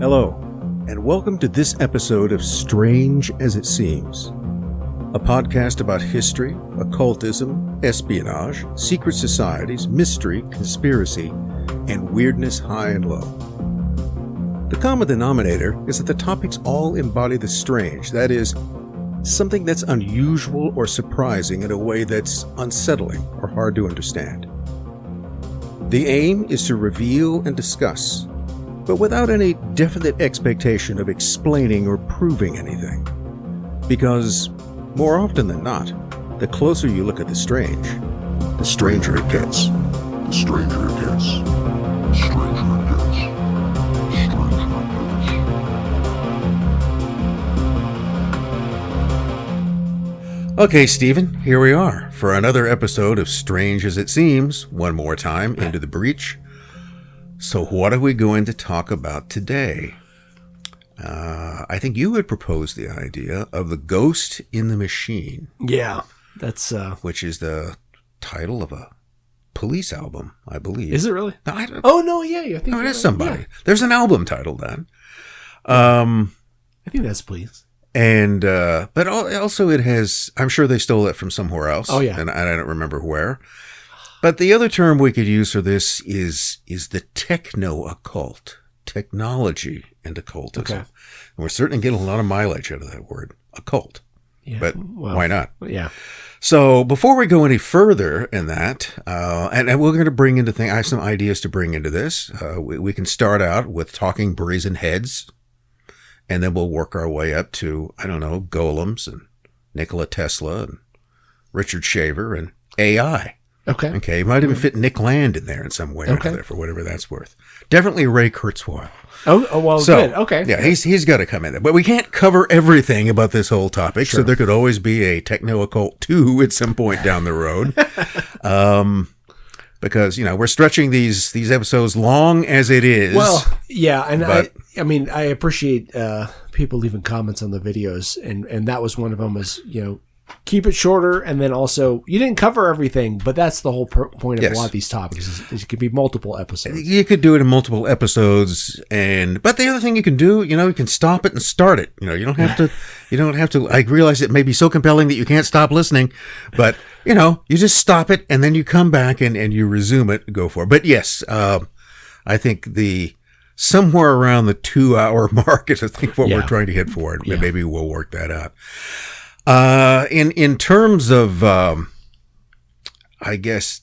Hello, and welcome to this episode of Strange as It Seems, a podcast about history, occultism, espionage, secret societies, mystery, conspiracy, and weirdness high and low. The common denominator is that the topics all embody the strange, that is, something that's unusual or surprising in a way that's unsettling or hard to understand. The aim is to reveal and discuss, but without any definite expectation of explaining or proving anything. Because, more often than not, the closer you look at the strange, the stranger it gets. The stranger it gets. The stranger it gets. The stranger it gets. Okay, Stephen, here we are for another episode of Strange as It Seems, one more time into the breach. So what are we going to talk about today? I think you had proposed the idea of The Ghost in the Machine. Yeah, that's... Which is the title of a Police album, I believe. Is it really? No, I don't, oh, no, yeah. I think no, it is right. somebody. Yeah. There's an album title then. I think that's Please. And, but also it has, I'm sure they stole it from somewhere else. Oh, yeah. And I don't remember where. But the other term we could use for this is the Techno-Occult, technology and occultism. Okay. And we're certainly getting a lot of mileage out of that word, occult. Yeah. But why not? Yeah. So before we go any further in that, and we're going to bring into things, I have some ideas to bring into this. We can start out with talking brazen heads, and then we'll work our way up to, I don't know, golems and Nikola Tesla and Richard Shaver and AI. Okay, you might even fit Nick Land in there in some way or another, for whatever that's worth. Definitely Ray Kurzweil. Oh well, so, good. Okay. Yeah, he's got to come in there. But we can't cover everything about this whole topic, so there could always be a Techno-Occult 2 at some point down the road. Because, we're stretching these episodes long as it is. Well, yeah, and I mean, I appreciate people leaving comments on the videos, and that was one of them was, keep it shorter, and then also you didn't cover everything, but that's the whole point of a lot of these topics. Is it could be multiple episodes. You could do it in multiple episodes, but the other thing you can do, you can stop it and start it. You don't have to. You don't have to. I realize it may be so compelling that you can't stop listening, but you just stop it and then you come back and you resume it. Go for it. But yes, I think somewhere around the 2-hour mark is I think what we're trying to hit for it. Yeah. Maybe we'll work that out. In terms of, I guess,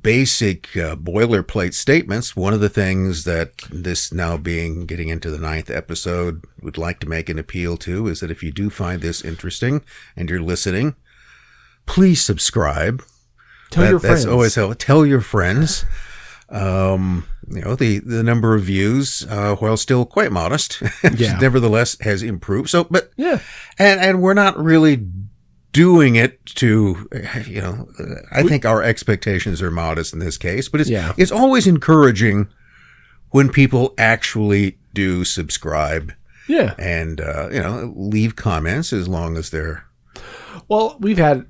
basic boilerplate statements, one of the things that this now getting into the 9th episode would like to make an appeal to is that if you do find this interesting and you're listening, please subscribe. Tell your friends. That's always helpful. Tell your friends. The number of views, while still quite modest, nevertheless has improved. So, but yeah, and we're not really doing it to, I think our expectations are modest in this case, but it's always encouraging when people actually do subscribe. Yeah, and leave comments as long as they're. Well, we've had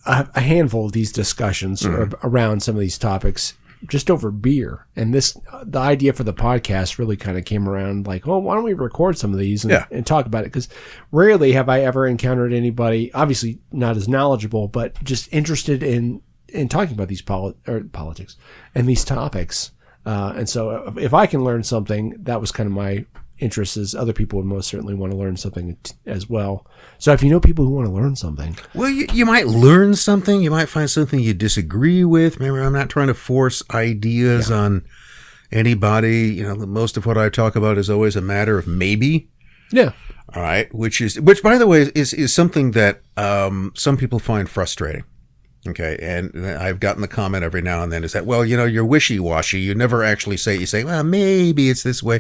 a handful of these discussions around some of these topics. Just over beer. And the idea for the podcast really kind of came around like, oh, why don't we record some of these and talk about it? Because rarely have I ever encountered anybody, obviously not as knowledgeable, but just interested in talking about these politics and these topics. And so if I can learn something, that was kind of my interest, is other people would most certainly want to learn something as well. So if you know people who want to learn something. Well, you might learn something. You might find something you disagree with. Remember, I'm not trying to force ideas on anybody. Most of what I talk about is always a matter of maybe. Yeah. All right. Which by the way, is something that some people find frustrating. Okay, and I've gotten the comment every now and then is that, well, you're wishy-washy. You never actually you say, well, maybe it's this way.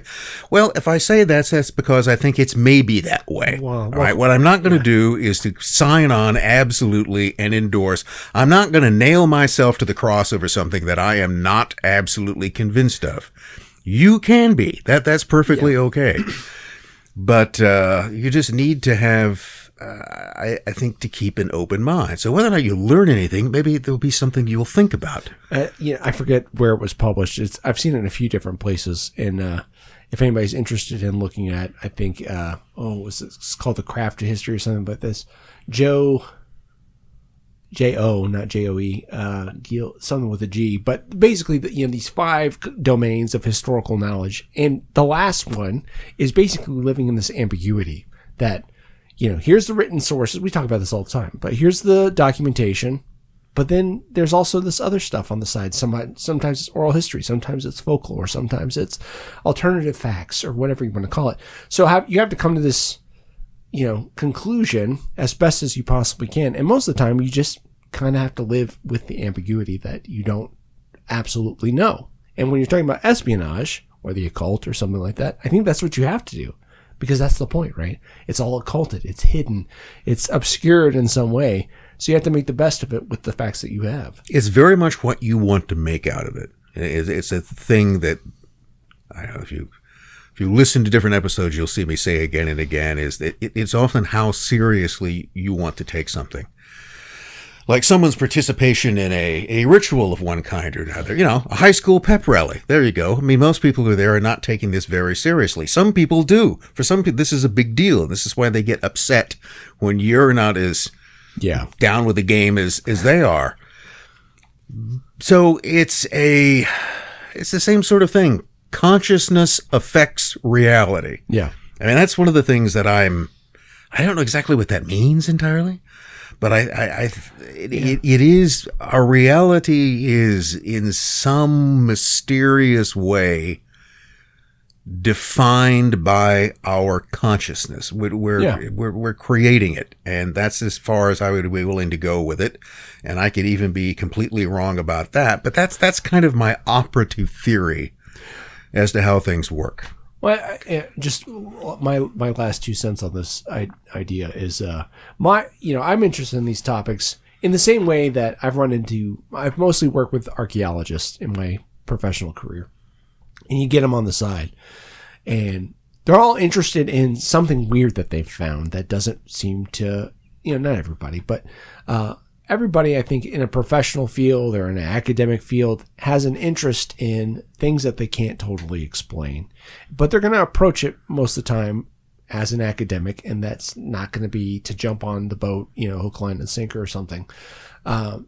Well, if I say that's because I think it's maybe that way. All right, what I'm not going to do is to sign on absolutely and endorse. I'm not going to nail myself to the cross over something that I am not absolutely convinced of. You can be. That's perfectly okay. But you just need to have... I think to keep an open mind. So whether or not you learn anything, maybe there'll be something you'll think about. I forget where it was published. I've seen it in a few different places, and if anybody's interested in looking at, I think, it's called The Crafted History or something like this. J-O, not J-O-E, something with a G. But basically, these 5 domains of historical knowledge. And the last one is basically living in this ambiguity that, here's the written sources. We talk about this all the time. But here's the documentation. But then there's also this other stuff on the side. Sometimes it's oral history. Sometimes it's folklore. Sometimes it's alternative facts or whatever you want to call it. So you have to come to this, conclusion as best as you possibly can. And most of the time, you just kind of have to live with the ambiguity that you don't absolutely know. And when you're talking about espionage or the occult or something like that, I think that's what you have to do. Because that's the point, right? It's all occulted. It's hidden. It's obscured in some way. So you have to make the best of it with the facts that you have. It's very much what you want to make out of it. It's a thing that, I don't know, if you listen to different episodes, you'll see me say again and again, is that it's often how seriously you want to take something. Like someone's participation in a ritual of one kind or another, a high school pep rally. There you go. I mean, most people who are there are not taking this very seriously. Some people do. For some people, this is a big deal. This is why they get upset when you're not as down with the game as they are. So it's the same sort of thing. Consciousness affects reality. Yeah. I mean, that's one of the things that I don't know exactly what that means entirely. But it is, our reality is in some mysterious way defined by our consciousness. We're creating it, and that's as far as I would be willing to go with it. And I could even be completely wrong about that. But that's kind of my operative theory as to how things work. Well, just my last 2 cents on this idea is I'm interested in these topics in the same way that I've mostly worked with archaeologists in my professional career, and you get them on the side, and they're all interested in something weird that they've found that doesn't seem to, not everybody, but everybody, I think, in a professional field or in an academic field has an interest in things that they can't totally explain. But they're going to approach it most of the time as an academic, and that's not going to be to jump on the boat, hook, line, and sinker or something. But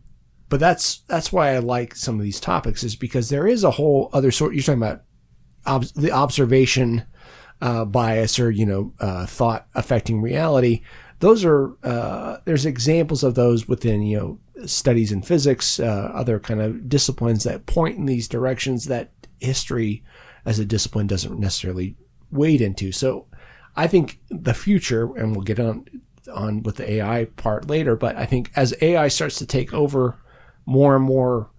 that's why I like some of these topics, is because there is a whole other sort. You're talking about the observation bias or, thought affecting reality. Those are, there's examples of those within, studies in physics, other kind of disciplines that point in these directions that history as a discipline doesn't necessarily wade into. So I think the future, and we'll get on with the AI part later, but I think as AI starts to take over more and more,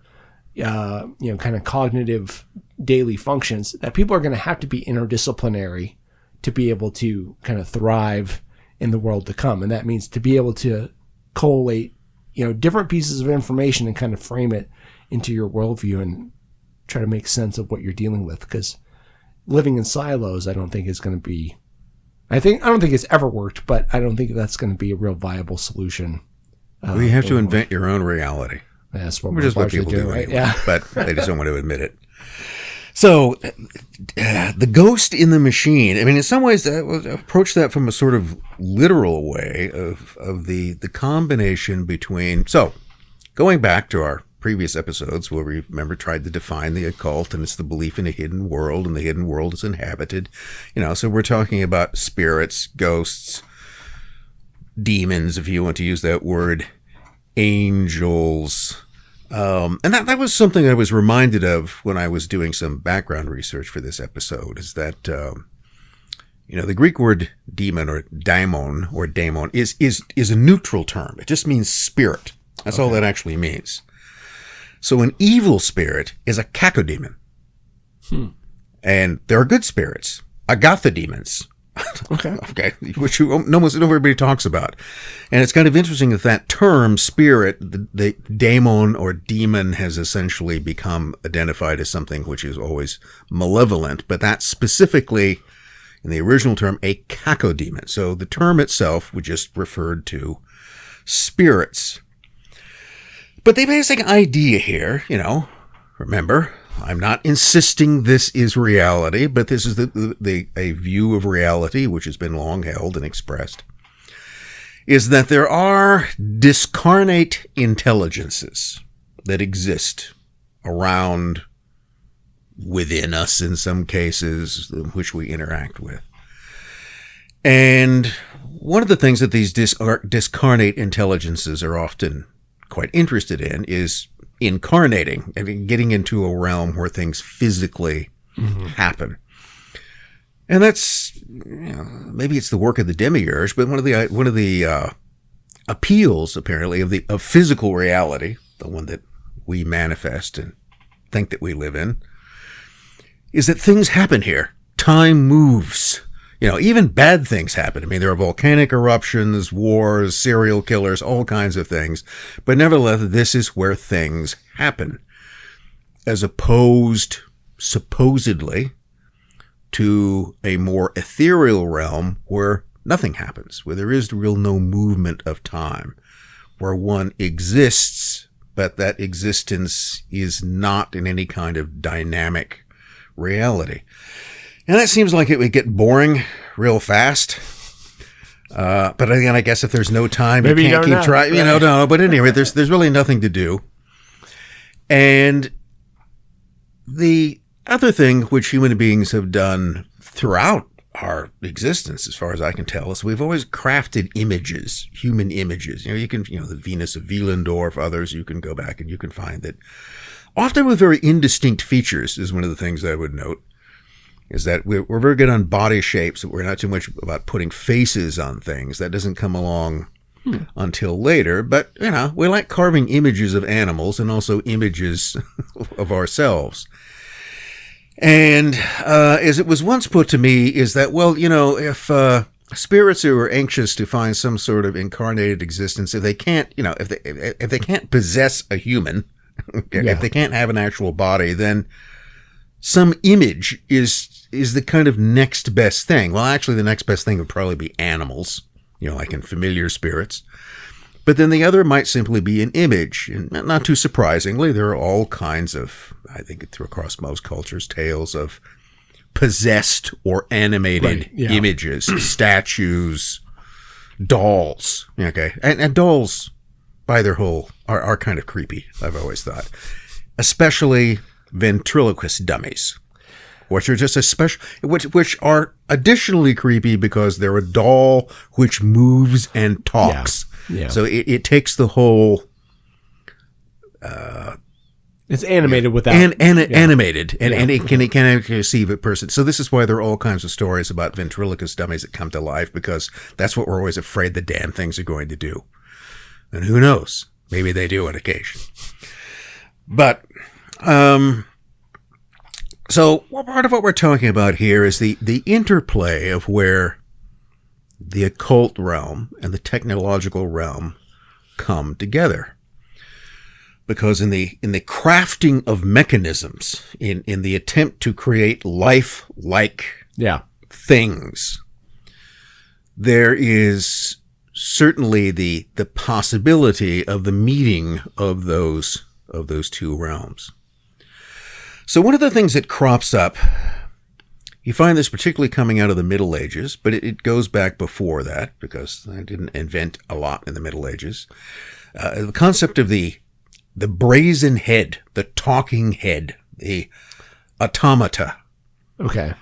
kind of cognitive daily functions, that people are going to have to be interdisciplinary to be able to kind of thrive in the world to come. And that means to be able to collate, different pieces of information and kind of frame it into your worldview and try to make sense of what you're dealing with. Because living in silos, I don't think is going to be, I don't think it's ever worked, but I don't think that's going to be a real viable solution. Well, you have to invent your own reality. That's what Which is what people do right? anyway, Yeah. But they just don't want to admit it. So, the ghost in the machine, I mean, in some ways, I would approach that from a sort of literal way of the combination between, so, going back to our previous episodes where we, remember, tried to define the occult, and it's the belief in a hidden world, and the hidden world is inhabited, so we're talking about spirits, ghosts, demons, if you want to use that word, angels. And that was something I was reminded of when I was doing some background research for this episode, is that, the Greek word demon or daimon is a neutral term. It just means spirit. That's all that actually means. So an evil spirit is a cacodemon. And there are good spirits, agatha demons. Okay. Which almost everybody talks about. And it's kind of interesting that term spirit, the daemon or demon, has essentially become identified as something which is always malevolent, but that's specifically, in the original term, a cacodemon. So the term itself would just referred to spirits. But the basic idea here, remember, I'm not insisting this is reality, but this is a view of reality which has been long held and expressed, is that there are discarnate intelligences that exist around, within us in some cases, which we interact with. And one of the things that these discarnate intelligences are often quite interested in is incarnating and getting into a realm where things physically happen. And that's, maybe it's the work of the demiurge, but one of the appeals, apparently, of physical reality, the one that we manifest and think that we live in, is that things happen here. Time moves. Even bad things happen. I mean, there are volcanic eruptions, wars, serial killers, all kinds of things. But nevertheless, this is where things happen. As opposed, supposedly, to a more ethereal realm where nothing happens, where there is no movement of time, where one exists, but that existence is not in any kind of dynamic reality. And that seems like it would get boring real fast. But again, I guess if there's no time, maybe you can't keep trying. No. But anyway, there's really nothing to do. And the other thing which human beings have done throughout our existence, as far as I can tell, is we've always crafted images, human images. You can, the Venus of Willendorf, others, you can go back and you can find that often with very indistinct features is one of the things I would note. Is that we're very good on body shapes. We're not too much about putting faces on things. That doesn't come along until later. But, we like carving images of animals and also images of ourselves. And as it was once put to me, is that, if spirits who are anxious to find some sort of incarnated existence, if they can't, if they can't possess a human, if they can't have an actual body, then some image is the kind of next best thing. Well, actually, the next best thing would probably be animals, like in familiar spirits. But then the other might simply be an image. And not too surprisingly, there are all kinds of, I think across most cultures, tales of possessed or animated images, statues, dolls. Okay. And dolls, by their whole, are kind of creepy, I've always thought. Especially ventriloquist dummies, which are just which are additionally creepy because they're a doll which moves and talks. Yeah. So it takes the whole. It's animated without animated, and it can perceive a person. So this is why there are all kinds of stories about ventriloquist dummies that come to life, because that's what we're always afraid the damn things are going to do. And who knows? Maybe they do on occasion. But. So part of what we're talking about here is the interplay of where the occult realm and the technological realm come together. Because in the crafting of mechanisms, in the attempt to create life-like things, there is certainly the possibility of the meeting of those two realms. So one of the things that crops up, you find this particularly coming out of the Middle Ages, but it goes back before that, because I didn't invent a lot in the Middle Ages. The concept of the brazen head, the talking head, the automata. Okay.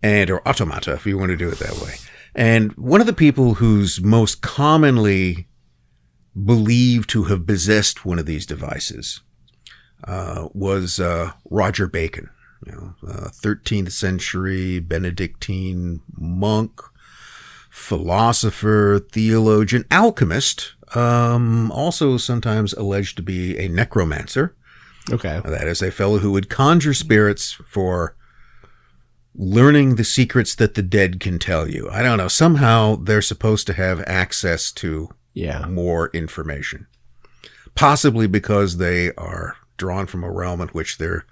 Or automata, if you want to do it that way. And one of the people who's most commonly believed to have possessed one of these devices was Roger Bacon, 13th century Benedictine monk, philosopher, theologian, alchemist, also sometimes alleged to be a necromancer. Okay. That is a fellow who would conjure spirits for learning the secrets that the dead can tell you. I don't know. Somehow they're supposed to have access to more information. Possibly because they are drawn from a realm in which there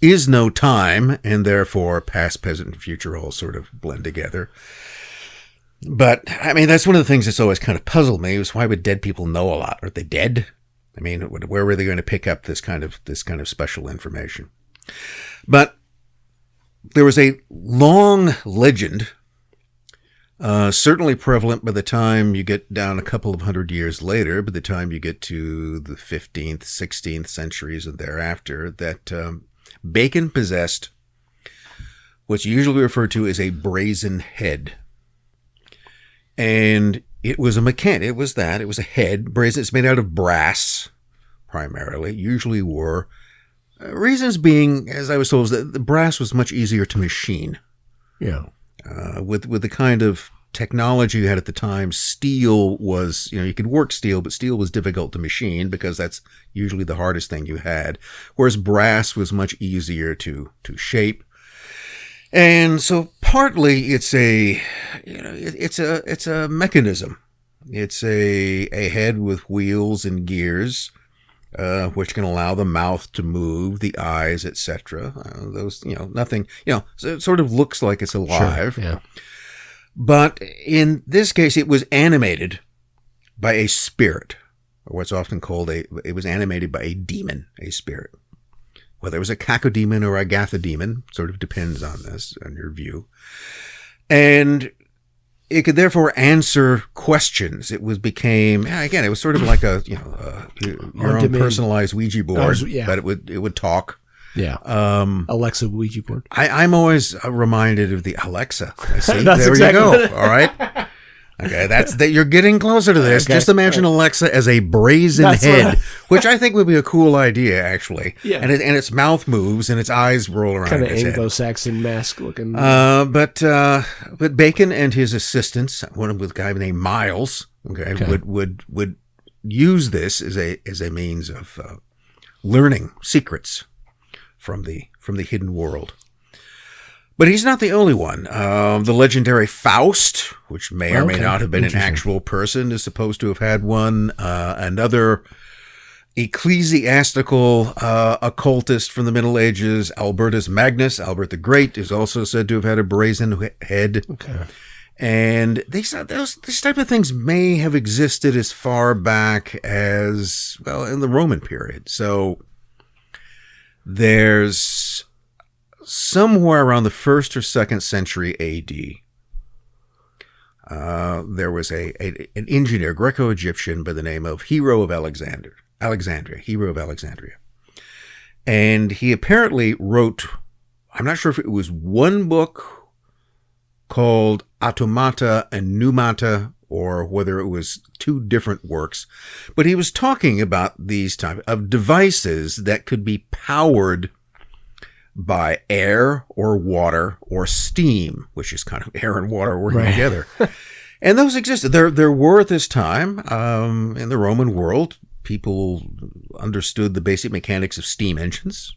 is no time, and therefore past, present, and future all sort of blend together. But, I mean, that's one of the things that's always kind of puzzled me, is why would dead people know a lot? Are they dead? I mean, where were they going to pick up this kind of special information? But there was a long legend, certainly prevalent by the time you get down a couple of hundred years later, by the time you get to the 15th, 16th centuries and thereafter, that Bacon possessed what's usually referred to as a brazen head. And it was a mechanic. It was a head. Brazen. It's made out of brass, primarily. Usually were. Reasons being, as I was told, that the brass was much easier to machine. Yeah. With the kind of technology you had at the time, steel was, you could work steel, but steel was difficult to machine because that's usually the hardest thing you had. Whereas brass was much easier to shape. And so partly it's a mechanism. It's a head with wheels and gears, which can allow the mouth to move, the eyes, etc. Those, nothing, so it sort of looks like it's alive. Sure, yeah. But in this case, it was animated by a spirit, or what's often called it was animated by a demon, a spirit. Whether it was a cacodemon or a gathademon, sort of depends on your view. And it could therefore answer questions. It was sort of like your own personalized Ouija board, but it would talk. Yeah. Alexa Ouija board. I'm always reminded of the Alexa. See, That's there exactly you go. All right. Okay, you're getting closer to this. Okay. Just imagine Alexa as a brazen head, which I think would be a cool idea, actually. Yeah. And its mouth moves and its eyes roll around. Kind of its Anglo-Saxon mask looking. But Bacon and his assistants, one with a guy named Miles, would use this as a means of learning secrets from the hidden world. But he's not the only one. The legendary Faust, which may or may not have been an actual person, is supposed to have had one. Another ecclesiastical occultist from the Middle Ages, Albertus Magnus, Albert the Great, is also said to have had a brazen head. Okay. And these type of things may have existed as far back as, in the Roman period. So there's somewhere around the 1st or 2nd century AD, there was an engineer, Greco-Egyptian, by the name of Hero of Alexandria. And he apparently wrote, I'm not sure if it was one book called Automata and Pneumata, or whether it was 2 different works, but he was talking about these type of devices that could be powered by air or water or steam, which is kind of air and water working together. And those existed. There were at this time, in the Roman world, people understood the basic mechanics of steam engines.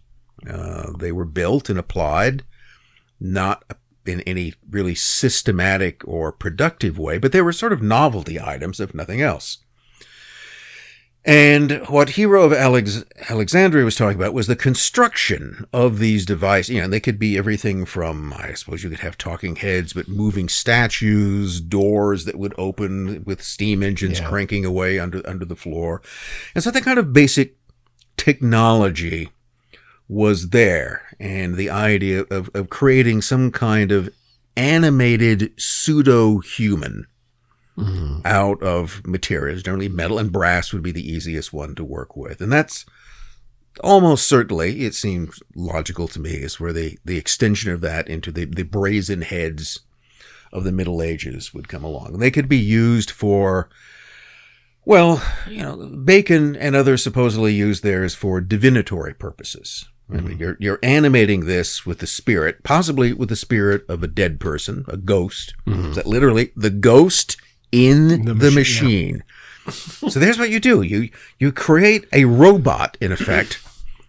They were built and applied, not in any really systematic or productive way, but they were sort of novelty items, if nothing else. And what Hero of Alexandria was talking about was the construction of these devices. And they could be everything from, I suppose you could have talking heads, but moving statues, doors that would open with steam engines cranking away under the floor. And so that kind of basic technology was there. And the idea of creating some kind of animated pseudo-human out of materials, generally metal and brass would be the easiest one to work with. And that's almost certainly, it seems logical to me, is where the extension of that into the brazen heads of the Middle Ages would come along. And they could be used for, Bacon and others supposedly used theirs for divinatory purposes. I mean, you're animating this with the spirit, possibly with the spirit of a dead person, a ghost. Is that literally the ghost in the machine? Yeah. So there's what you do. You create a robot, in effect.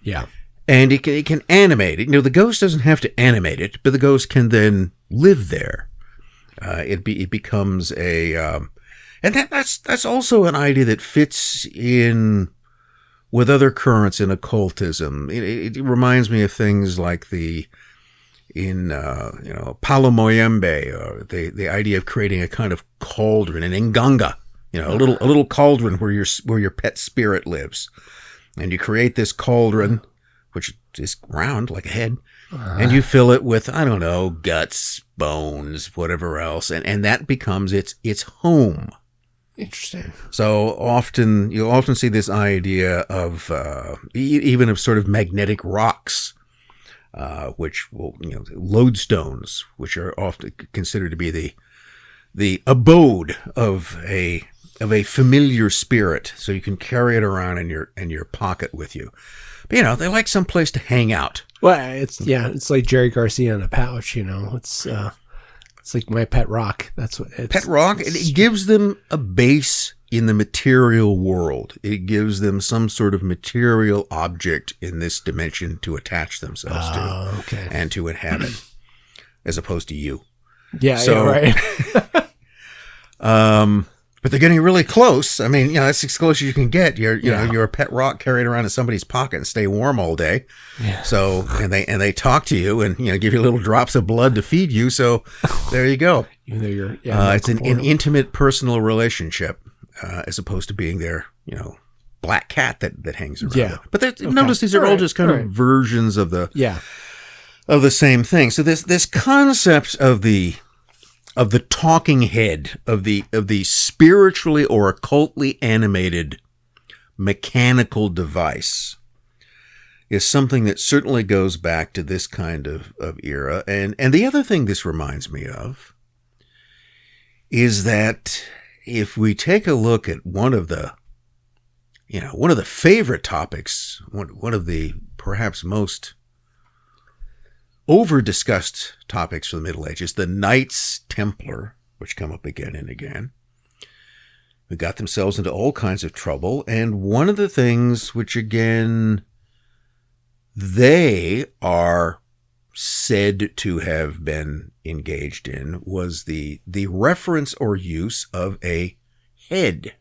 Yeah. And it can animate it. The ghost doesn't have to animate it, but the ghost can then live there. It becomes and that's also an idea that fits in with other currents in occultism. It reminds me of things like Palo Moyembe, the idea of creating a kind of cauldron, an inganga, a little cauldron where your pet spirit lives. And you create this cauldron which is round like a head, and you fill it with, I don't know, guts, bones, whatever else, and that becomes its home. Interesting. So you'll often see this idea of even of sort of magnetic rocks, which will, lodestones, which are often considered to be the abode of a familiar spirit, so you can carry it around in your pocket with you. But they like some place to hang out. Well, it's like Jerry Garcia in a pouch. It's like my pet rock. That's what it's. Pet rock. It gives them a base in the material world. It gives them some sort of material object in this dimension to attach themselves to and to inhabit, as opposed to you. Yeah, right. But they're getting really close. I mean, that's as close as you can get. You're a pet rock carried around in somebody's pocket and stay warm all day. Yeah. So, and they talk to you and, give you little drops of blood to feed you. So there you go. Even though you're, it's an intimate personal relationship, as opposed to being their, black cat that hangs around. Yeah. But notice these are all just kind of versions of the same thing. So this concept of the talking head, of the spiritually or occultly animated mechanical device, is something that certainly goes back to this kind of era. And the other thing this reminds me of is that if we take a look at one of the favorite topics, one of the perhaps most over-discussed topics for the Middle Ages, the Knights Templar, which come up again and again, who got themselves into all kinds of trouble. And one of the things which, again, they are said to have been engaged in was the reference or use of a head.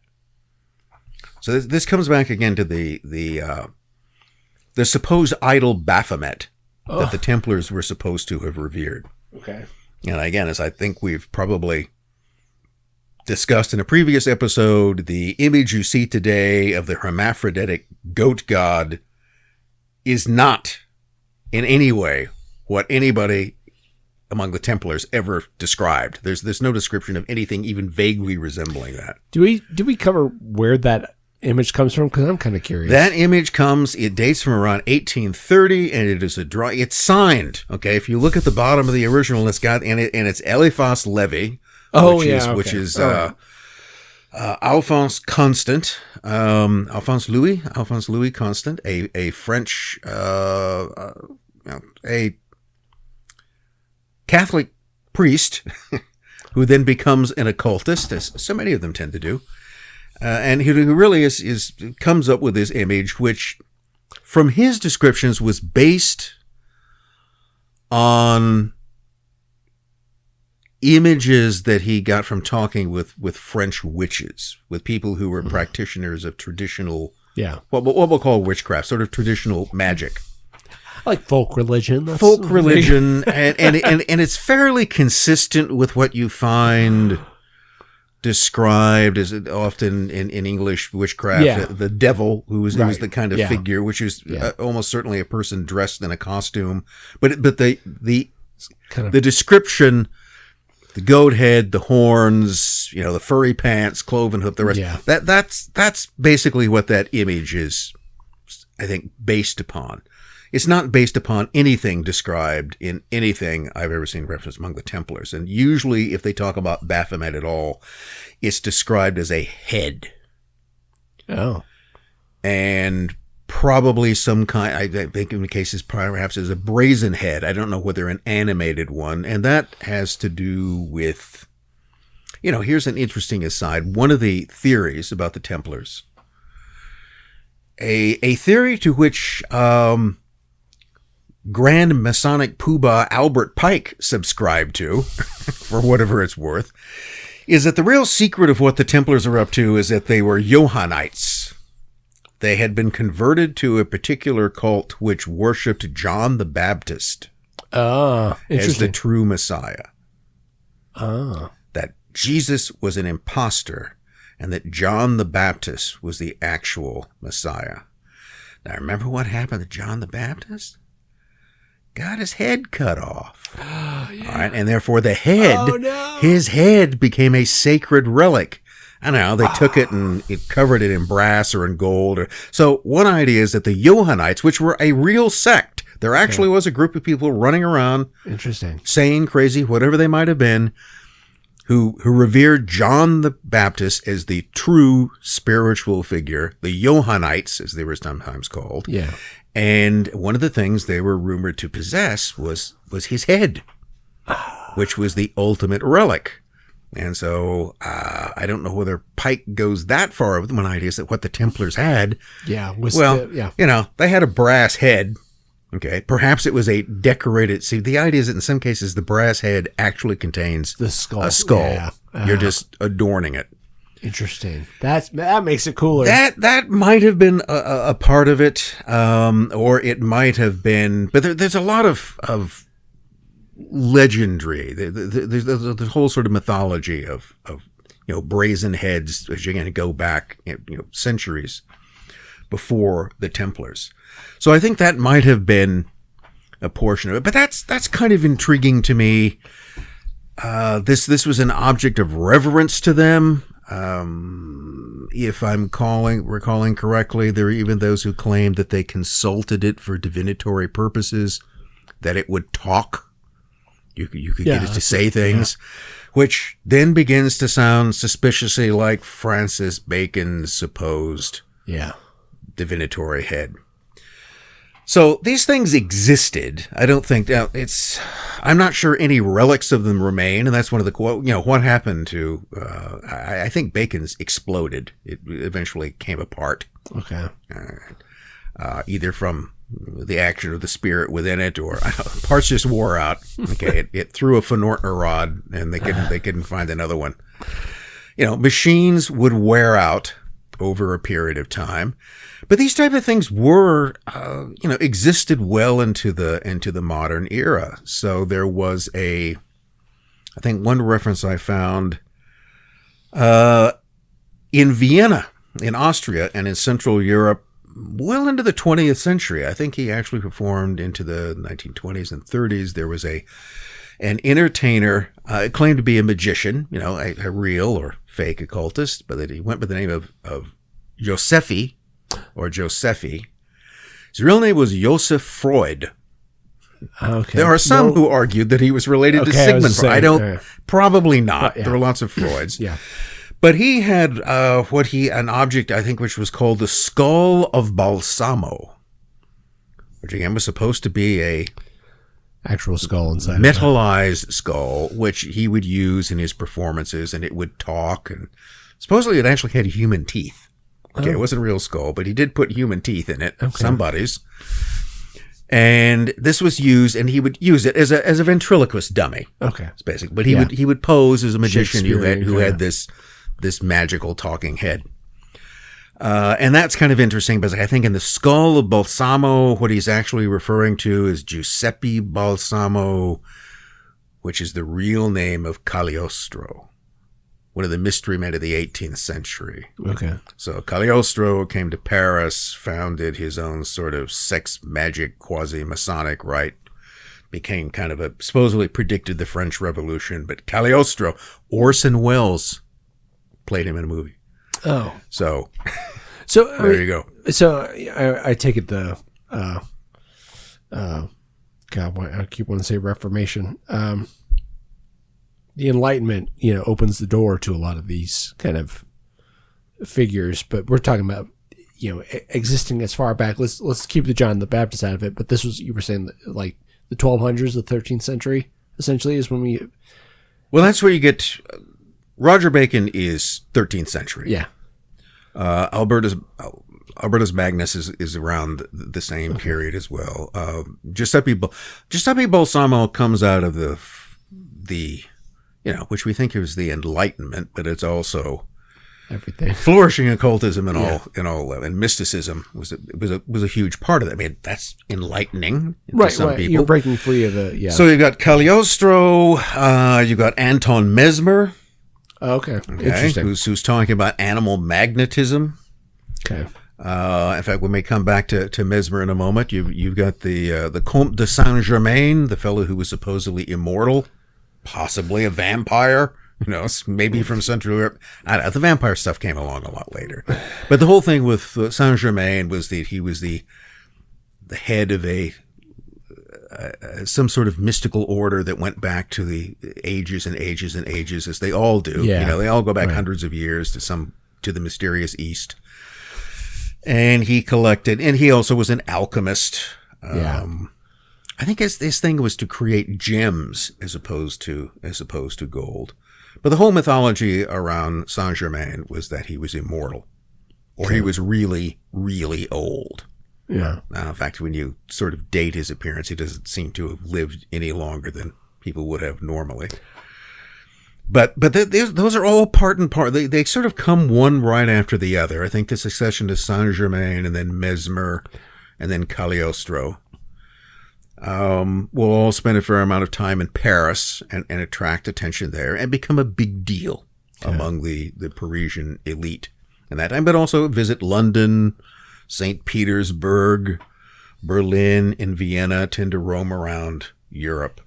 So this comes back again to the supposed idol Baphomet that the Templars were supposed to have revered. Okay. And again, as I think we've probably discussed in a previous episode, the image you see today of the hermaphroditic goat god is not in any way what anybody among the Templars ever described. There's no description of anything even vaguely resembling that. Do we cover where that image comes from? Because I'm kind of curious. That image it dates from around 1830, and it is it's signed. Okay, if you look at the bottom of the original, it's Eliphas Levi, which is Alphonse Constant, Alphonse Louis Constant, a French, a Catholic priest who then becomes an occultist, as so many of them tend to do. And who really comes up with this image, which from his descriptions was based on images that he got from talking with French witches, with people who were practitioners of traditional, what we'll call witchcraft, sort of traditional magic. Like folk religion. And it's fairly consistent with what you find described as often in English witchcraft, the devil, who was the kind of figure, which is almost certainly a person dressed in a costume. But the description, the goat head, the horns, the furry pants, cloven hoof, the rest. That's basically what that image is, I think, based upon. It's not based upon anything described in anything I've ever seen referenced among the Templars. And usually, if they talk about Baphomet at all, it's described as a head. Oh. And probably some kind, I think in the cases perhaps as a brazen head. I don't know whether an animated one. And that has to do with, here's an interesting aside. One of the theories about the Templars, a theory to which Grand Masonic Poobah Albert Pike subscribed to, for whatever it's worth, is that the real secret of what the Templars are up to is that they were Johannites. They had been converted to a particular cult which worshipped John the Baptist as the true Messiah. That Jesus was an imposter and that John the Baptist was the actual Messiah. Now, remember what happened to John the Baptist? Got his head cut off. Yeah. All right, and therefore the head, Oh, no. his head became a sacred relic. I don't know, they took it and it covered it in brass or in gold. So one idea is that the Johannites, which were a real sect, there actually was a group of people running around, Interesting, sane, crazy, whatever they might have been, who revered John the Baptist as the true spiritual figure, the Johannites, as they were sometimes called. Yeah. And one of the things they were rumored to possess was his head, which was the ultimate relic. And so I don't know whether Pike goes that far with one idea is that what the Templars had. Yeah. They had a brass head. Okay. Perhaps it was a decorated. See, the idea is that in some cases, the brass head actually contains The skull. a skull. Yeah. You're just adorning it. Interesting. That makes it cooler. That might have been a part of it, or it might have been. But there's a lot of legendary. There's the whole sort of mythology of brazen heads as you're going to go back centuries before the Templars. So I think that might have been a portion of it. But that's kind of intriguing to me. This was an object of reverence to them. If I'm recalling correctly, there are even those who claimed that they consulted it for divinatory purposes, that it would talk. You could get it to say things, which then begins to sound suspiciously like Francis Bacon's supposed divinatory head. So these things existed. I don't think I'm not sure any relics of them remain. And that's one of the, what happened to, I think Bacon's exploded. It eventually came apart. Okay. Either from the action of the spirit within it or parts just wore out. Okay. It threw a Fenortner rod and they couldn't find another one. Machines would wear out over a period of time. But these type of things were, existed well into the modern era. So there was I think one reference I found, in Vienna, in Austria, and in Central Europe, well into the 20th century. I think he actually performed into the 1920s and 30s. There was an entertainer, claimed to be a magician, a real or fake occultist, but that he went by the name of Josephi. Or Josephi. His real name was Joseph Freud. Okay. There are some who argued that he was related to Sigmund Freud. Probably not. There are lots of Freuds. Yeah. But he had an object, I think, which was called the skull of Balsamo, which again was supposed to be a actual skull inside. Metallized skull, which he would use in his performances, and it would talk, and supposedly it actually had human teeth. Okay, It wasn't a real skull, but he did put human teeth in it, somebody's. And this was used, and he would use it as a ventriloquist dummy. Okay, it's basically. But he would pose as a magician who had this magical talking head. And that's kind of interesting because I think in the skull of Balsamo, what he's actually referring to is Giuseppe Balsamo, which is the real name of Cagliostro, one of the mystery men of the 18th century. Okay. So Cagliostro came to Paris, founded his own sort of sex magic quasi-Masonic rite, became kind of supposedly predicted the French Revolution, but Cagliostro, Orson Welles played him in a movie. Oh. So there you go. So I take it God, I keep wanting to say Reformation. The Enlightenment, opens the door to a lot of these kind of figures, but we're talking about, existing as far back. Let's keep the John the Baptist out of it. But this was, you were saying, like the 1200s, the 13th century, essentially, is when we. Well, that's where you get. Roger Bacon is 13th century. Yeah. Albertus Magnus is around the same period as well. Giuseppe Balsamo comes out of the which we think is the Enlightenment, but it's also everything. Flourishing occultism and all, and mysticism was a huge part of that. I mean, that's enlightening to some people. You're breaking free of the So you've got Cagliostro, you've got Anton Mesmer. Okay. Interesting. Who's talking about animal magnetism. Okay. In fact, we may come back to Mesmer in a moment. You've got the Comte de Saint-Germain, the fellow who was supposedly immortal, possibly a vampire. Maybe from Central Europe. I don't know, the vampire stuff came along a lot later. But the whole thing with Saint-Germain was that he was the head of some sort of mystical order that went back to the ages and ages and ages, as they all do. Yeah. They all go back hundreds of years to the mysterious East. And he collected, and he also was an alchemist. I think his thing was to create gems as opposed to gold. But the whole mythology around Saint-Germain was that he was immortal, or he was really, really old. Yeah. In fact, when you sort of date his appearance, he doesn't seem to have lived any longer than people would have normally. But those are all part and part. They sort of come one right after the other. I think the succession to Saint-Germain, and then Mesmer, and then Cagliostro. We'll all spend a fair amount of time in Paris and attract attention there and become a big deal among the Parisian elite and that time, but also visit London, St. Petersburg, Berlin, and Vienna, tend to roam around Europe.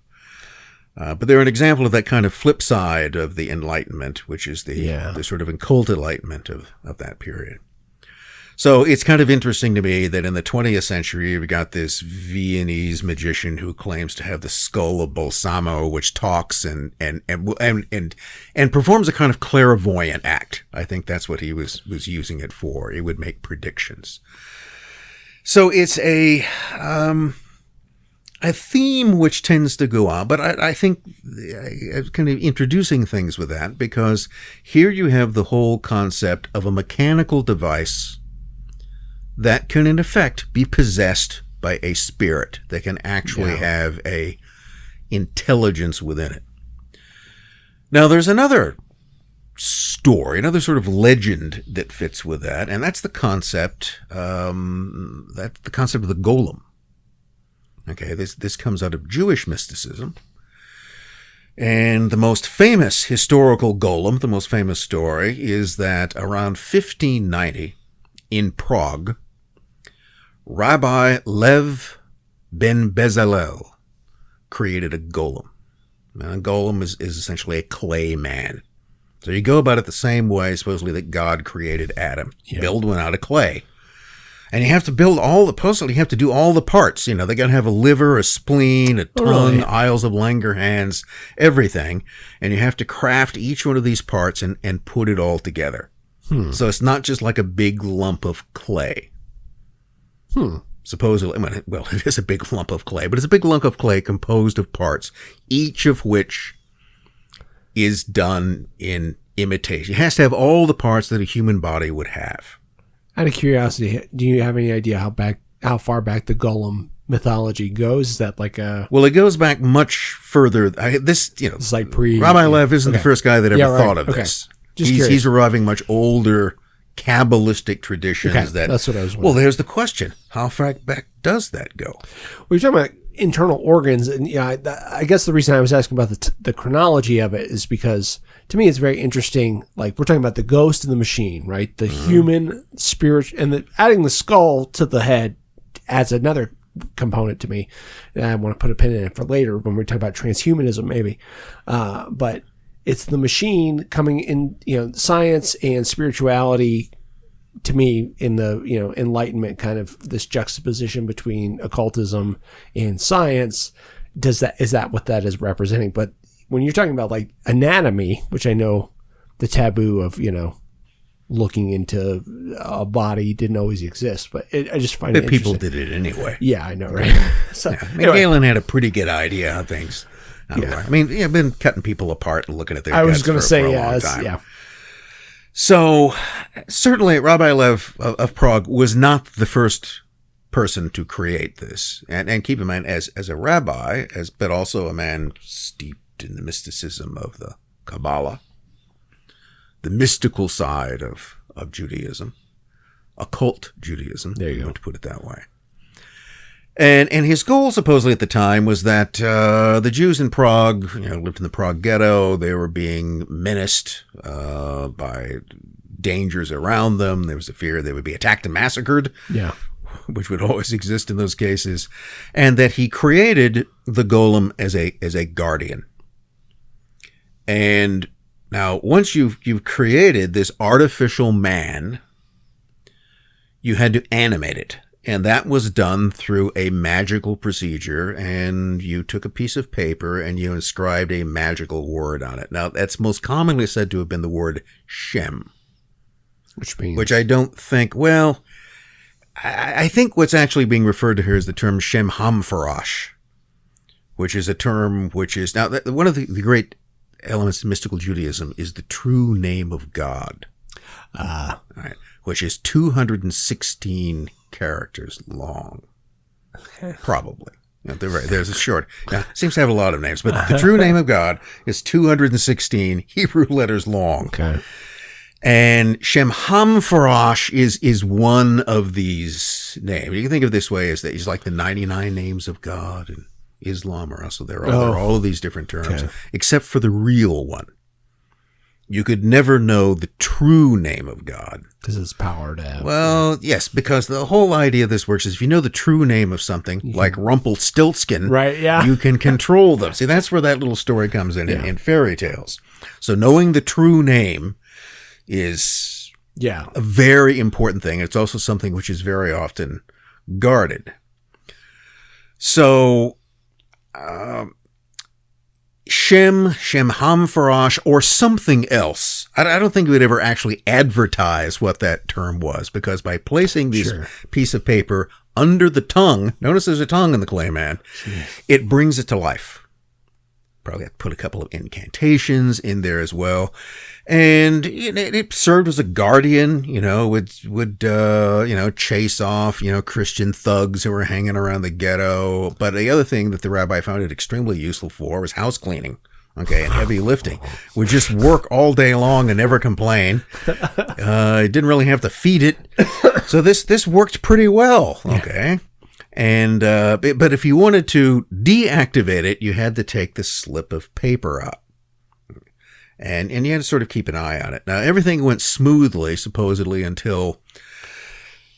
But they're an example of that kind of flip side of the Enlightenment, which is the sort of occult enlightenment of that period. So it's kind of interesting to me that in the 20th century, you've got this Viennese magician who claims to have the skull of Balsamo, which talks and performs a kind of clairvoyant act. I think that's what he was using it for. It would make predictions. So it's a theme which tends to go on, but I think I'm kind of introducing things with that, because here you have the whole concept of a mechanical device that can, in effect, be possessed by a spirit that can actually have a intelligence within it. Now, there's another story, another sort of legend that fits with that, and that's the concept of the golem. Okay, this comes out of Jewish mysticism. And the most famous historical golem, the most famous story, is that around 1590 in Prague, Rabbi Lev ben Bezalel created a golem. Now, a golem is essentially a clay man. So you go about it the same way, supposedly, that God created Adam. Build one out of clay. And you have to build you have to do all the parts. They got to have a liver, a spleen, a tongue, aisles of Langerhans, everything. And you have to craft each one of these parts and put it all together. So it's not just like a big lump of clay. Supposedly, well, it is a big lump of clay, but it's a big lump of clay composed of parts, each of which is done in imitation. It has to have all the parts that a human body would have. Out of curiosity, do you have any idea how far back the golem mythology goes? Is that like a... Well, it goes back much further. It's like Rabbi Lev isn't the first guy that ever thought of this. He's arriving much older Kabbalistic traditions. That's what I was wondering. Well, there's the question. How far back does that go? Well, you're talking about internal organs, and I guess the reason I was asking about the chronology of it is because, to me, it's very interesting. Like, we're talking about the ghost and the machine, right? The human, spirit, and adding the skull to the head adds another component to me. And I want to put a pin in it for later when we talk about transhumanism, maybe. But it's the machine coming in, science and spirituality, to me, in the, Enlightenment, kind of this juxtaposition between occultism and science. Is that what that is representing? But when you're talking about like anatomy, which I know the taboo of, looking into a body didn't always exist, but I just find it people interesting. did it anyway. Yeah, I know, right? So anyway, Galen had a pretty good idea how things. I mean, I've been cutting people apart and looking at their guts for a long time. Yeah. So certainly Rabbi Lev of Prague was not the first person to create this. And keep in mind, as a rabbi, but also a man steeped in the mysticism of the Kabbalah, the mystical side of Judaism, occult Judaism, there you go, to put it that way. And his goal, supposedly at the time, was that the Jews in Prague, lived in the Prague ghetto. They were being menaced by dangers around them. There was a fear they would be attacked and massacred. Yeah. Which would always exist in those cases. And that he created the golem as a guardian. And now, once you've created this artificial man, you had to animate it. And that was done through a magical procedure. And you took a piece of paper and you inscribed a magical word on it. Now, that's most commonly said to have been the word Shem. Which I don't think, well, I think what's actually being referred to here is the term Shem Hamfarash, which is a term which is, now, one of the great elements of mystical Judaism is the true name of God, right, which is 216 characters long, probably. There's a short, seems to have a lot of names, but the true name of God is 216 Hebrew letters long. Okay. And Shem Hamfarash is one of these names. You can think of it this way, as that he's like the 99 names of God and Islam, or also there are all of these different terms, except for the real one. You could never know the true name of God. Because it's power to have. Well, yes, because the whole idea of this works is if you know the true name of something, like Rumpelstiltskin, right, yeah, you can control them. See, that's where that little story comes in fairy tales. So knowing the true name is a very important thing. It's also something which is very often guarded. So Shem Hamfarash, or something else. I don't think we would ever actually advertise what that term was, because by placing this piece of paper under the tongue, notice there's a tongue in the clay man, it brings it to life. Probably have to put a couple of incantations in there as well. And it served as a guardian, would chase off, Christian thugs who were hanging around the ghetto. But the other thing that the rabbi found it extremely useful for was house cleaning, and heavy lifting. Would just work all day long and never complain. Didn't really have to feed it. So this worked pretty well, And, but if you wanted to deactivate it, you had to take the slip of paper out. And you had to sort of keep an eye on it. Now, everything went smoothly, supposedly, until,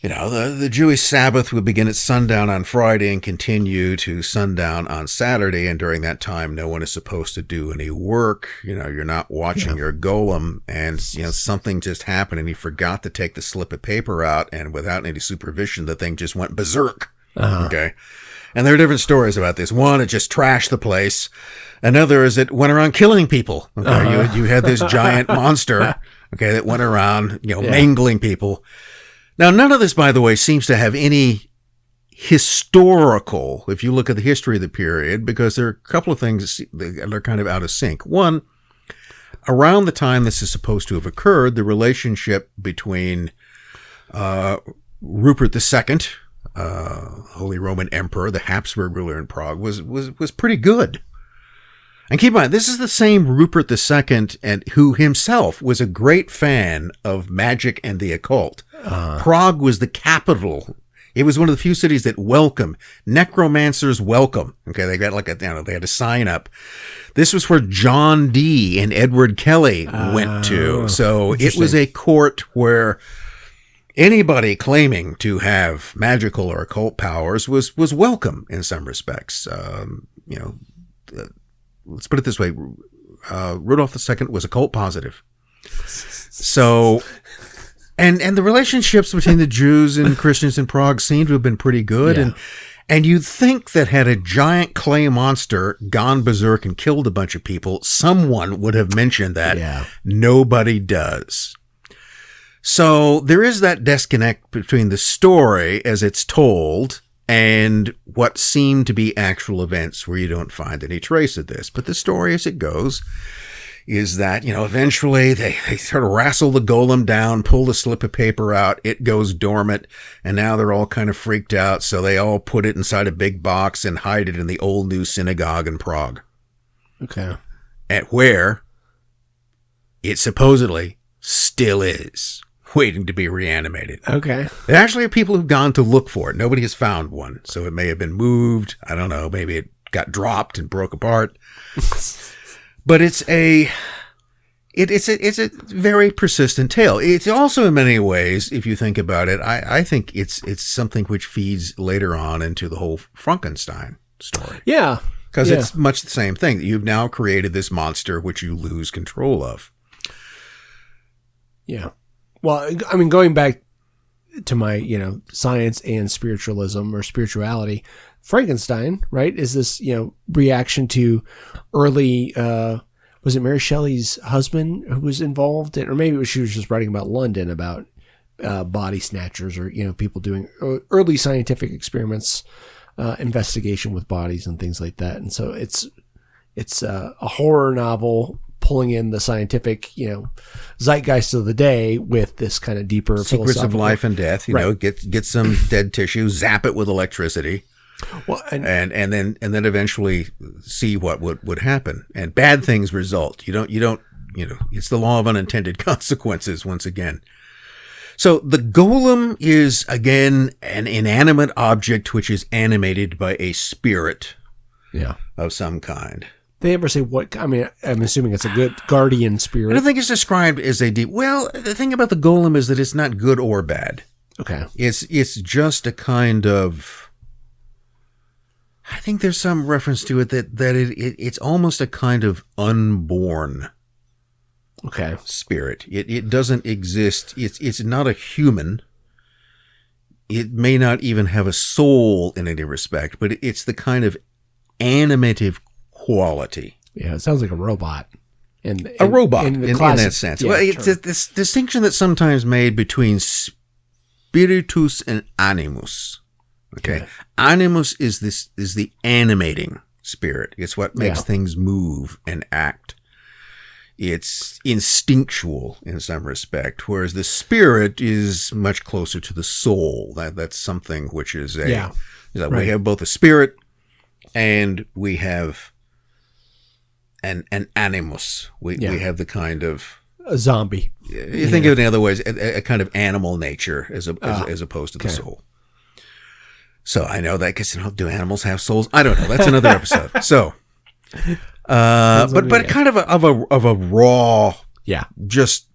the Jewish Sabbath would begin at sundown on Friday and continue to sundown on Saturday. And during that time, no one is supposed to do any work. You're not watching your golem, and, something just happened and he forgot to take the slip of paper out. And without any supervision, the thing just went berserk. And there are different stories about this. One, it just trashed the place. Another is it went around killing people. You had this giant monster, that went around, mangling people. Now, none of this, by the way, seems to have any historical, if you look at the history of the period, because there are a couple of things that are kind of out of sync. One, around the time this is supposed to have occurred, the relationship between Rupert II, Holy Roman Emperor, the Habsburg ruler in Prague, was pretty good. And keep in mind, this is the same Rupert II, and who himself was a great fan of magic and the occult. Prague was the capital. It was one of the few cities that welcome necromancers. Welcome. They got they had a sign up. This was where John Dee and Edward Kelly went to. So it was a court where anybody claiming to have magical or occult powers was welcome in some respects. Let's put it this way. Rudolph II was occult positive. So, and the relationships between the Jews and Christians in Prague seem to have been pretty good. And you'd think that had a giant clay monster gone berserk and killed a bunch of people, someone would have mentioned that. Nobody does. So there is that disconnect between the story as it's told and what seem to be actual events where you don't find any trace of this. But the story as it goes is that, eventually they sort of wrestle the golem down, pull the slip of paper out, it goes dormant, and now they're all kind of freaked out, so they all put it inside a big box and hide it in the old new synagogue in Prague. At where it supposedly still is, waiting to be reanimated. There actually are people who've gone to look for it. Nobody has found one. So it may have been moved. I don't know. Maybe it got dropped and broke apart. But it's It's a very persistent tale. It's also in many ways, if you think about it, I think it's something which feeds later on into the whole Frankenstein story. Yeah. Because it's much the same thing. You've now created this monster which you lose control of. Yeah. Well, I mean, going back to my, science and spiritualism or spirituality, Frankenstein, right, is this, reaction to early, was it Mary Shelley's husband who was involved? Or maybe she was just writing about London, about body snatchers or, people doing early scientific experiments, investigation with bodies and things like that. And so it's a horror novel pulling in the scientific, zeitgeist of the day with this kind of deeper secrets of life and death. Get some dead tissue, zap it with electricity, and then eventually see what would happen. And bad things result. You don't. It's the law of unintended consequences once again. So the golem is again an inanimate object which is animated by a spirit, of some kind. They ever say what? I mean, I'm assuming it's a good guardian spirit. I don't think it's described as a deep. Well, the thing about the golem is that it's not good or bad. Okay. It's just a kind of. I think there's some reference to it that it's almost a kind of unborn. Okay. Spirit. It doesn't exist. It's not a human. It may not even have a soul in any respect, but it's the kind of animative quality. Yeah, it sounds like a robot. A robot in that sense. Well, it's this distinction that's sometimes made between spiritus and animus. Okay. Animus is the animating spirit. It's what makes things move and act. It's instinctual in some respect, whereas the spirit is much closer to the soul. That's something which is we have both a spirit and we have an animus. We have the kind of a zombie. You think of it in other ways, a kind of animal nature as opposed to the soul. So I know that because do animals have souls? I don't know. That's another episode. So, but kind of a raw. Yeah. Just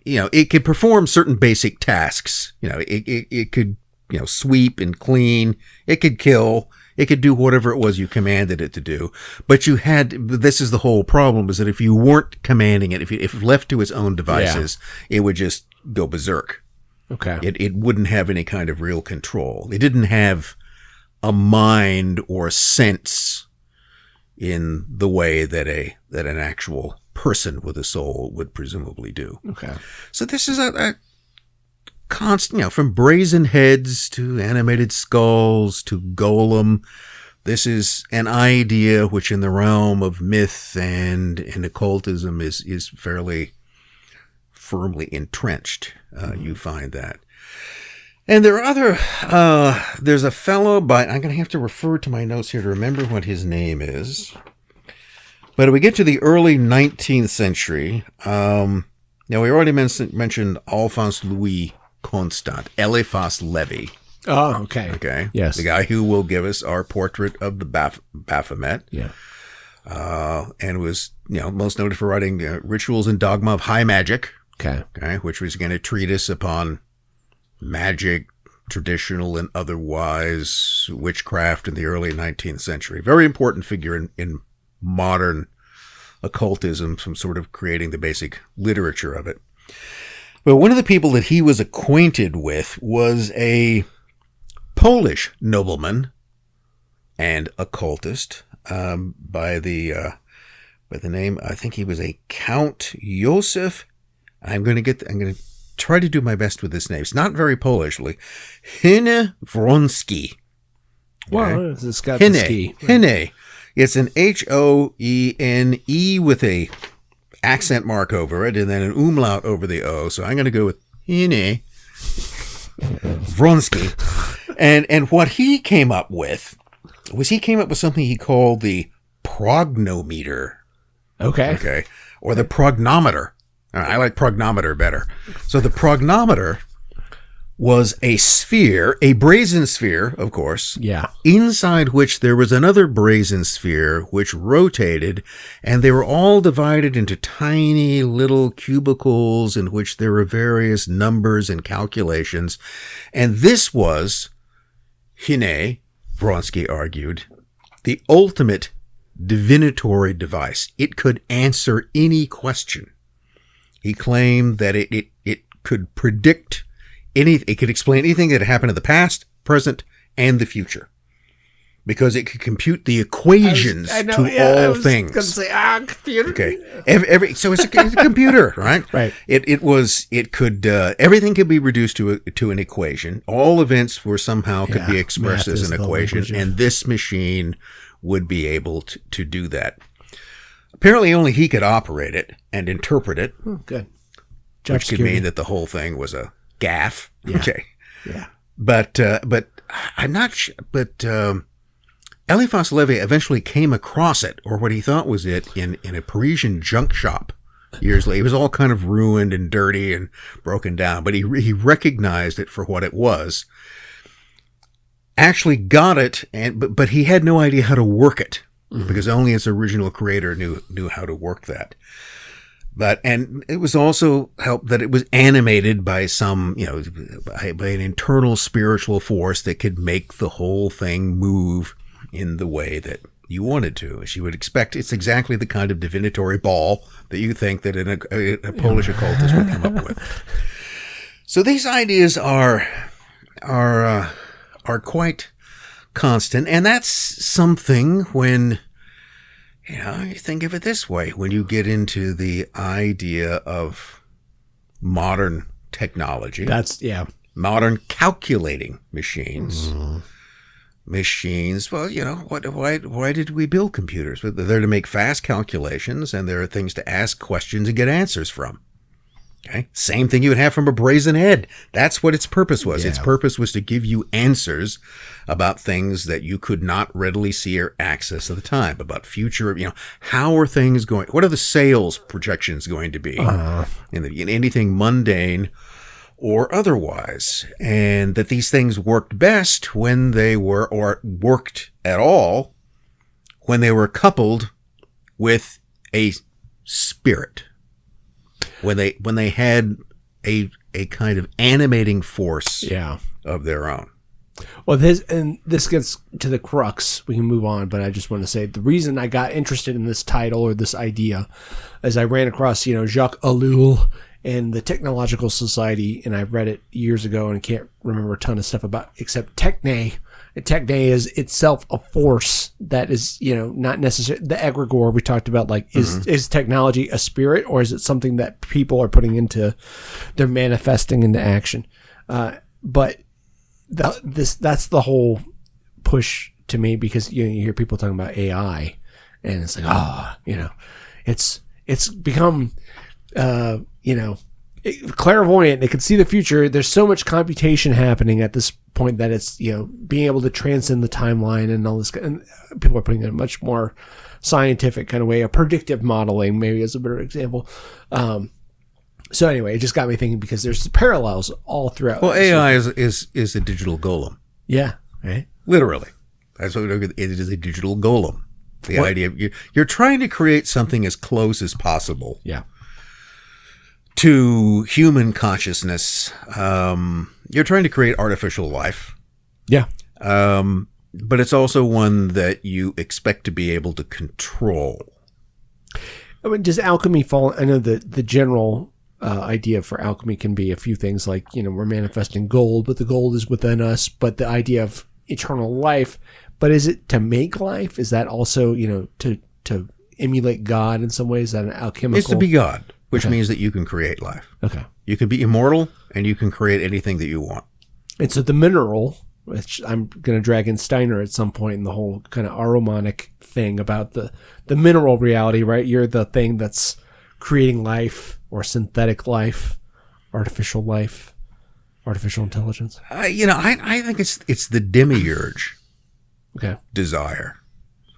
it could perform certain basic tasks. It could sweep and clean. It could kill. It could do whatever it was you commanded it to do. But this is the whole problem, is that if you weren't commanding it, if left to its own devices, it would just go berserk. Okay. It wouldn't have any kind of real control. It didn't have a mind or a sense in the way that an actual person with a soul would presumably do. Okay. So this is a constant, from brazen heads to animated skulls to golem. This is an idea which in the realm of myth and occultism is fairly firmly entrenched. You find that. And there are other, there's a fellow I'm going to have to refer to my notes here to remember what his name is. But we get to the early 19th century. Now we already mentioned Alphonse Louis Constant, Eliphas Levi. Oh, okay. Okay. Yes. The guy who will give us our portrait of the Baphomet. Yeah. And was, most noted for writing Rituals and Dogma of High Magic. Okay. Which was again a treatise upon magic, traditional and otherwise, witchcraft in the early 19th century. Very important figure in modern occultism, from sort of creating the basic literature of it. But one of the people that he was acquainted with was a Polish nobleman and occultist by the name, I think he was a Count Józef. I'm going to try to do my best with this name. It's not very Polishly. Henne Wronski. Well, it's got the ski. Henne. It's an H-O-E-N-E with a accent mark over it and then an umlaut over the O. So I'm going to go with Henne Wronski. And what he came up with was something he called the prognometer. Okay. Or the prognometer. I like prognometer better. So the prognometer was a sphere, a brazen sphere, of course. Yeah. Inside which there was another brazen sphere which rotated, and they were all divided into tiny little cubicles in which there were various numbers and calculations. And this was, Hine, Vronsky argued, the ultimate divinatory device. It could answer any question. He claimed that it could predict it could explain anything that happened in the past, present, and the future, because it could compute the equations to all things. Gonna say, computer. Okay, so it's a computer, right? Right. It could everything could be reduced to an equation. All events were somehow could be expressed as an equation, and this machine would be able to do that. Apparently, only he could operate it and interpret it. Good. Which could mean that the whole thing was a gaffe. Yeah. Okay. Yeah. But I'm not sure. But Eliphas Levi eventually came across it, or what he thought was it, in a Parisian junk shop years later. It was all kind of ruined and dirty and broken down, but he recognized it for what it was. Actually got it, but he had no idea how to work it, because only its original creator knew how to work that. And it was also helped that it was animated by some, by an internal spiritual force that could make the whole thing move in the way that you wanted to, as you would expect. It's exactly the kind of divinatory ball that you think that a Polish occultist would come up with. So these ideas are quite constant, and that's something when. You think of it this way, when you get into the idea of modern technology. Modern calculating machines. Machines, well, why did we build computers? They're there to make fast calculations, and there are things to ask questions and get answers from. Okay. Same thing you would have from a brazen head. That's what its purpose was. Yeah. Its purpose was to give you answers about things that you could not readily see or access at the time, about future, how are things going? What are the sales projections going to be in anything mundane or otherwise? And that these things worked best when they were, or worked at all, when they were coupled with a spirit. When they had a kind of animating force of their own. Well, this gets to the crux. We can move on, but I just want to say the reason I got interested in this title or this idea is I ran across, Jacques Ellul and the Technological Society, and I read it years ago and can't remember a ton of stuff about except techne. Techne is itself a force that is, not necessarily the egregore we talked about. Like, is technology a spirit, or is it something that people are putting into, they're manifesting into action? But that's the whole push to me, because you hear people talking about AI, and it's like, it's become, clairvoyant. It can see the future. There's so much computation happening at this point that it's, being able to transcend the timeline and all this. And people are putting it in a much more scientific kind of way, a predictive modeling maybe is a better example. So anyway, it just got me thinking, because there's parallels all throughout. Well, AI is a digital golem. Yeah. Right. Literally. That's what it is, a digital golem. The idea of you're trying to create something as close as possible. Yeah. To human consciousness. You're trying to create artificial life. Yeah. But it's also one that you expect to be able to control. I mean, does alchemy fall? I know the general idea for alchemy can be a few things, like, we're manifesting gold, but the gold is within us. But the idea of eternal life, but is it to make life? Is that also, to emulate God in some ways? Is that an alchemical? It's to be God. Which means that you can create life. Okay. You can be immortal, and you can create anything that you want. And so the mineral, which I'm going to drag in Steiner at some point, in the whole kind of aromanic thing about the mineral reality, right? You're the thing that's creating life, or synthetic life, artificial intelligence. I think it's the demiurge okay. desire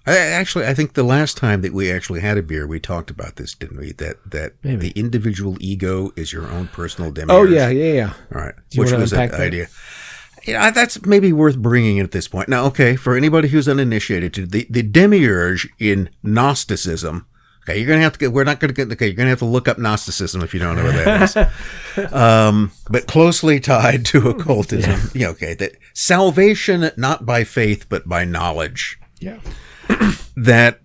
I think the last time that we actually had a beer, we talked about this, didn't we? That Maybe. the individual ego is your own personal demiurge. Oh, yeah. All right. Do you Which wanna was unpack that that? idea. Yeah, that's maybe worth bringing at this point. Now, okay, for anybody who's uninitiated, the demiurge in Gnosticism. Okay, you're gonna have to get. We're not gonna get. Okay, you're gonna have to look up Gnosticism if you don't know what that is. But closely tied to occultism. Yeah. Okay, that salvation not by faith but by knowledge. Yeah. That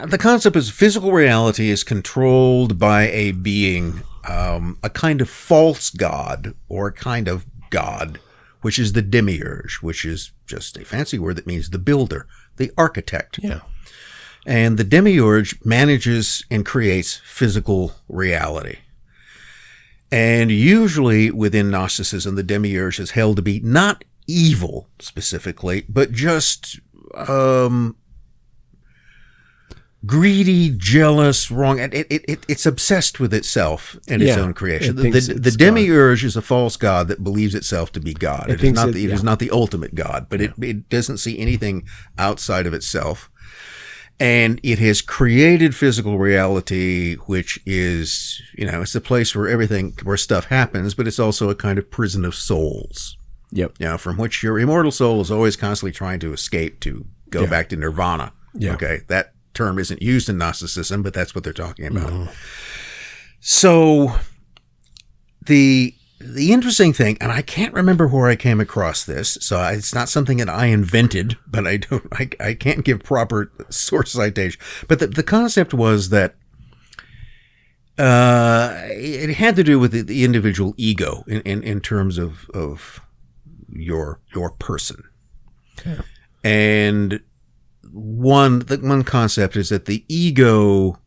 the concept is physical reality is controlled by a being, a kind of false god or a kind of god, which is the demiurge, which is just a fancy word that means the builder, the architect. Yeah. And the demiurge manages and creates physical reality. And usually within Gnosticism, the demiurge is held to be not evil specifically, but just greedy, jealous, wrong. It's obsessed with itself and its own creation. The demiurge is a false god that believes itself to be God. It is not the ultimate God, but it doesn't see anything outside of itself. And it has created physical reality, which is, it's the place where stuff happens, but it's also a kind of prison of souls. Yep. From which your immortal soul is always constantly trying to escape to go back to nirvana. Yeah. Okay. That term isn't used in Gnosticism, but that's what they're talking about. Mm-hmm. So the interesting thing, and I can't remember where I came across this, so it's not something that I invented, but I can't give proper source citation. But the concept was that it had to do with the individual ego in terms of your person. Okay. And one concept is that the ego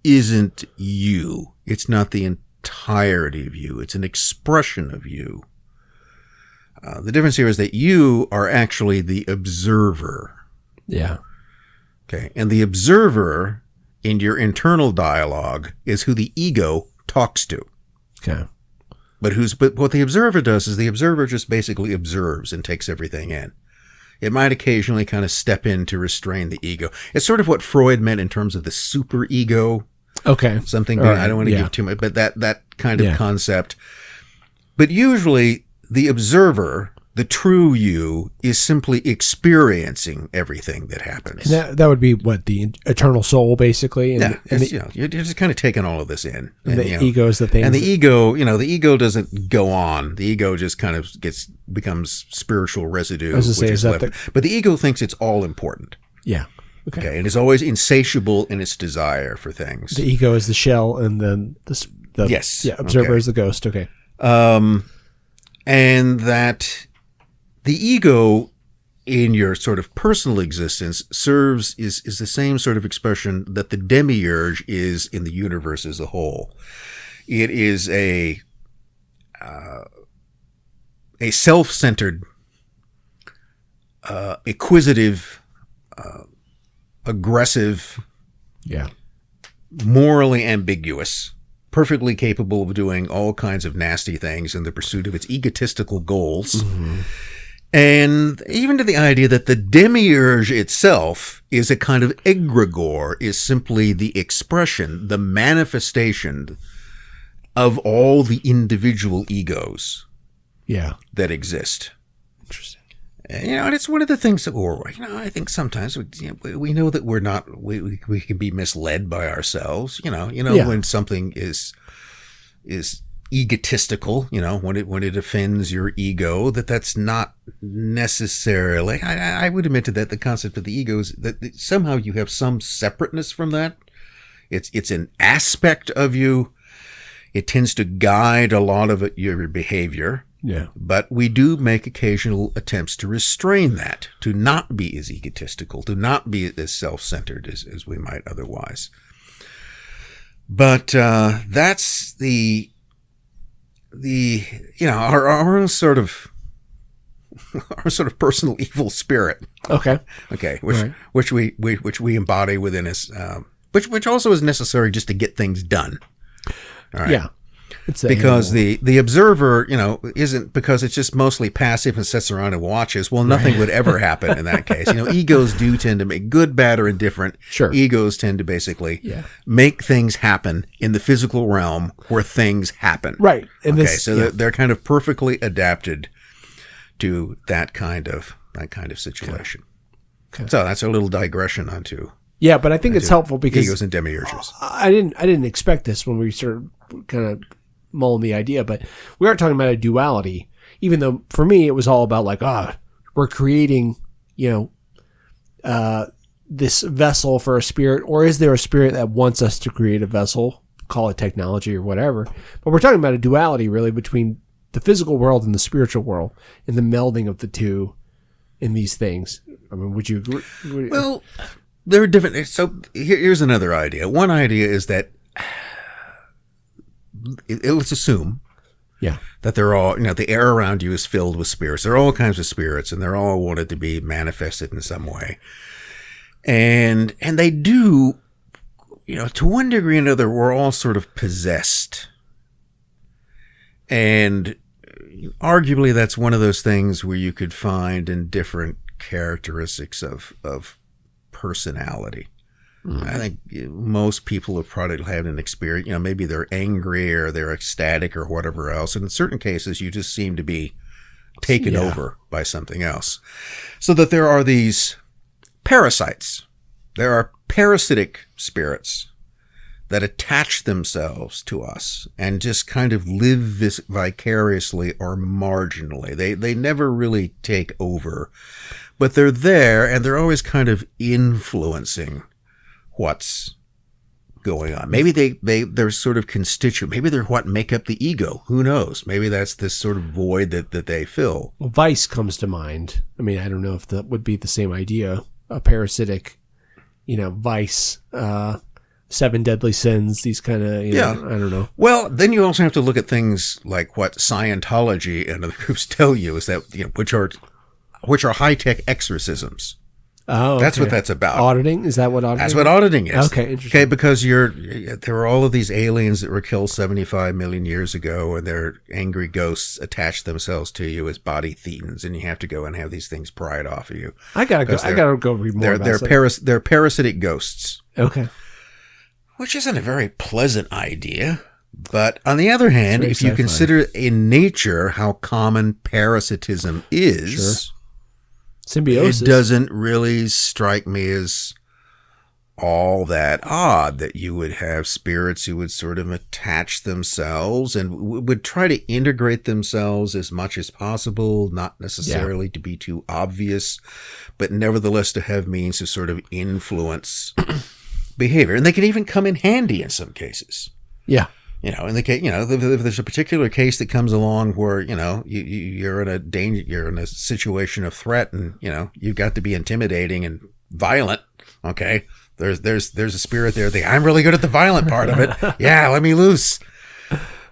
isn't you. It's not the entirety of you. It's an expression of you. The difference here is that you are actually the observer. Yeah. Okay. And the observer in your internal dialogue is who the ego talks to. Okay. But what the observer does is the observer just basically observes and takes everything in. It might occasionally kind of step in to restrain the ego. It's sort of what Freud meant in terms of the superego. Okay. Something I don't want to give too much, but that kind of concept. But usually the observer, the true you, is simply experiencing everything that happens. And that would be what, the eternal soul, basically? And you're just kind of taking all of this in. And the ego is the thing. And the ego doesn't go on. The ego just kind of becomes spiritual residue. I was going to say, is that but the ego thinks it's all important. Yeah. Okay. And is always insatiable in its desire for things. The ego is the shell, and then the observer is the ghost. Okay. And that the ego in your sort of personal existence is the same sort of expression that the demiurge is in the universe as a whole. It is a self-centered, acquisitive, aggressive, morally ambiguous, perfectly capable of doing all kinds of nasty things in the pursuit of its egotistical goals. Mm-hmm. And even to the idea that the demiurge itself is a kind of egregore, is simply the expression, the manifestation of all the individual egos that exist. Interesting. And it's one of the things that I think sometimes we know that we're not, we can be misled by ourselves, when something is egotistical, when it offends your ego, that's not necessarily, I would admit to that the concept of the ego is that somehow you have some separateness from that. It's an aspect of you. It tends to guide a lot of your behavior. Yeah. But we do make occasional attempts to restrain that, to not be as egotistical, to not be as self-centered as we might otherwise. But that's our own sort of personal evil spirit. Okay. Okay. Which we embody within us, which also is necessary just to get things done. All right. Yeah. because the observer, isn't, because it's just mostly passive and sits around and watches. Well, nothing would ever happen in that case. Egos do tend to make, good, bad, or indifferent. Sure. Egos tend to basically make things happen in the physical realm where things happen. Right. And they're kind of perfectly adapted to that kind of situation. Okay. So that's a little digression onto. Yeah, but I think it's helpful because egos and demiurges. I didn't expect this when we started kind of mulling the idea, but we are talking about a duality. Even though for me it was all about like, we're creating, this vessel for a spirit, or is there a spirit that wants us to create a vessel? Call it technology or whatever. But we're talking about a duality really between the physical world and the spiritual world, and the melding of the two in these things. I mean, would you agree? Well, there are different. So here's another idea. One idea is that let's assume that they're all, the air around you is filled with spirits. There are all kinds of spirits, and they're all wanted to be manifested in some way. And they do, to one degree or another, we're all sort of possessed. And arguably that's one of those things where you could find in different characteristics of personality. I think most people have probably had an experience, maybe they're angry or they're ecstatic or whatever else. And in certain cases, you just seem to be taken over by something else. So that there are these parasites. There are parasitic spirits that attach themselves to us and just kind of live vicariously or marginally. They never really take over, but they're there and they're always kind of influencing what's going on. Maybe they're sort of constituent. Maybe they're what make up the ego. Who knows? Maybe that's this sort of void that they fill. Well, vice comes to mind. I mean, I don't know if that would be the same idea. A parasitic, vice, 7 deadly sins, these kind of, I don't know. Well, then you also have to look at things like what Scientology and other groups tell you is that, which are high-tech exorcisms. Oh, okay. That's what that's about. Auditing? Is that what auditing is? That's what auditing is. Okay, interesting. Okay, because there were all of these aliens that were killed 75 million years ago, and their angry ghosts attach themselves to you as body thetans, and you have to go and have these things pried off of you. I gotta go read more about it. They're parasitic ghosts. Okay. Which isn't a very pleasant idea. But on the other hand, if you consider in nature how common parasitism is, symbiosis, it doesn't really strike me as all that odd that you would have spirits who would sort of attach themselves and would try to integrate themselves as much as possible, not necessarily to be too obvious, but nevertheless to have means to sort of influence behavior. And they can even come in handy in some cases. Yeah. In the case, if there's a particular case that comes along where, you're in a danger, you're in a situation of threat and, you've got to be intimidating and violent. Okay. There's a spirit there. I'm really good at the violent part of it. Yeah. Let me loose.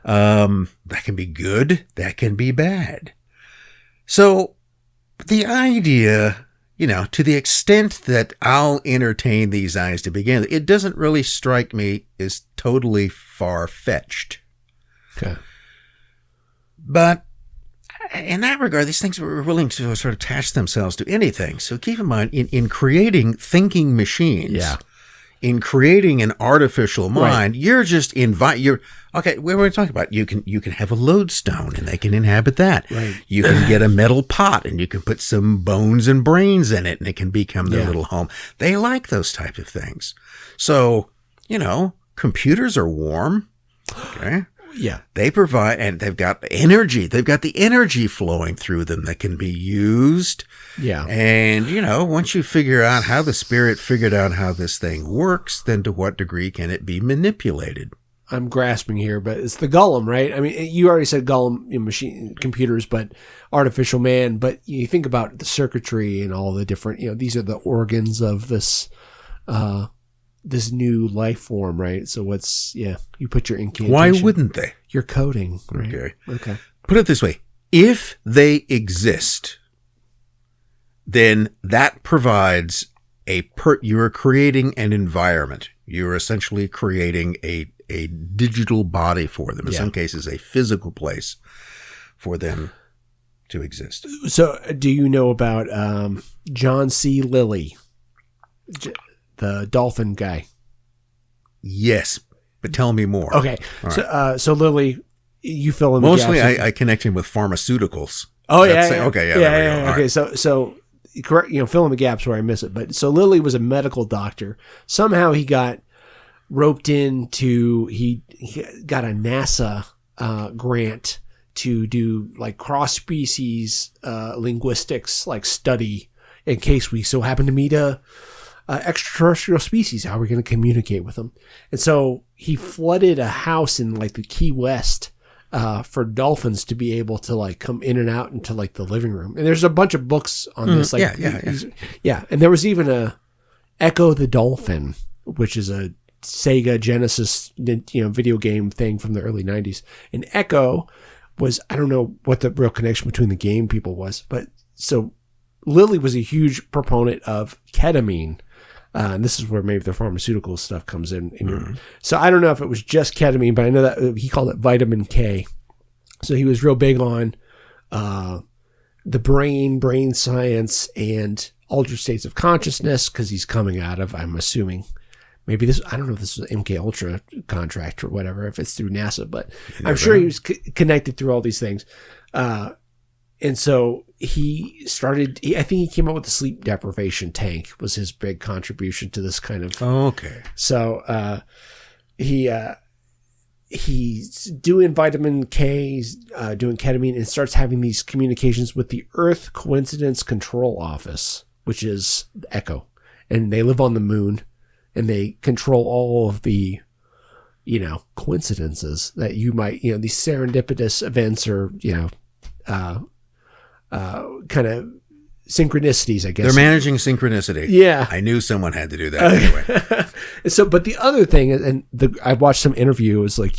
That can be good. That can be bad. So the idea, to the extent that I'll entertain these ideas to begin with, it doesn't really strike me as totally far-fetched. Okay. But in that regard, these things were willing to sort of attach themselves to anything. So keep in mind, in creating thinking machines, in creating an artificial mind, you're just okay, we're talking about you can have a lodestone and they can inhabit that. Right. You can get a metal pot and you can put some bones and brains in it and it can become their little home. They like those types of things. So, computers are warm. Okay. Yeah. They provide, and they've got energy. They've got the energy flowing through them that can be used. Yeah. And, once you figure out how the spirit figured out how this thing works, then to what degree can it be manipulated? I'm grasping here, but it's the golem, right? I mean, you already said golem, machine computers, but artificial man. But you think about the circuitry and all the different, these are the organs of this, this new life form, right? So you put your incantation. Why wouldn't they? Your coding, right? Okay. Put it this way. If they exist, then that provides you're creating an environment. You're essentially creating a digital body for them. In Yeah. some cases, a physical place for them to exist. So, do you know about John C. Lilly, the dolphin guy? Yes, but tell me more. Okay, All so Lilly, you fill in the Mostly, gaps. I connect him with pharmaceuticals. Oh yeah, That's yeah. okay, yeah, there we go. All Okay, right. so correct. Fill in the gaps where I miss it. But so Lilly was a medical doctor. Somehow he got roped into. He got a NASA grant to do like cross species linguistics, like study in case we so happen to meet a extraterrestrial species. How are we going to communicate with them? And so he flooded a house in like the Key West. For dolphins to be able to like come in and out into like the living room. And there's a bunch of books on this. Like, yeah. And there was even a Echo the Dolphin, which is a Sega Genesis, video game thing from the early 90s. And Echo was, I don't know what the real connection between the game people was, but so Lilly was a huge proponent of ketamine. And this is where maybe the pharmaceutical stuff comes in. So I don't know if it was just ketamine, but I know that he called it vitamin K. So he was real big on the brain science, and altered states of consciousness, because he's coming out of, I'm assuming, maybe this, I don't know if this was an MK Ultra contract or whatever, if it's through NASA, but I'm sure he was connected through all these things. And so he started, I think he came up with the sleep deprivation tank was his big contribution to this kind of. Okay. So he's doing vitamin K, he's doing ketamine, and starts having these communications with the Earth Coincidence Control Office, which is Echo. And they live on the moon, and they control all of the, coincidences that you might, these serendipitous events or, kind of synchronicities, I guess. They're managing synchronicity. Yeah. I knew someone had to do that anyway. So, but the other thing, and I watched some interview, it was like,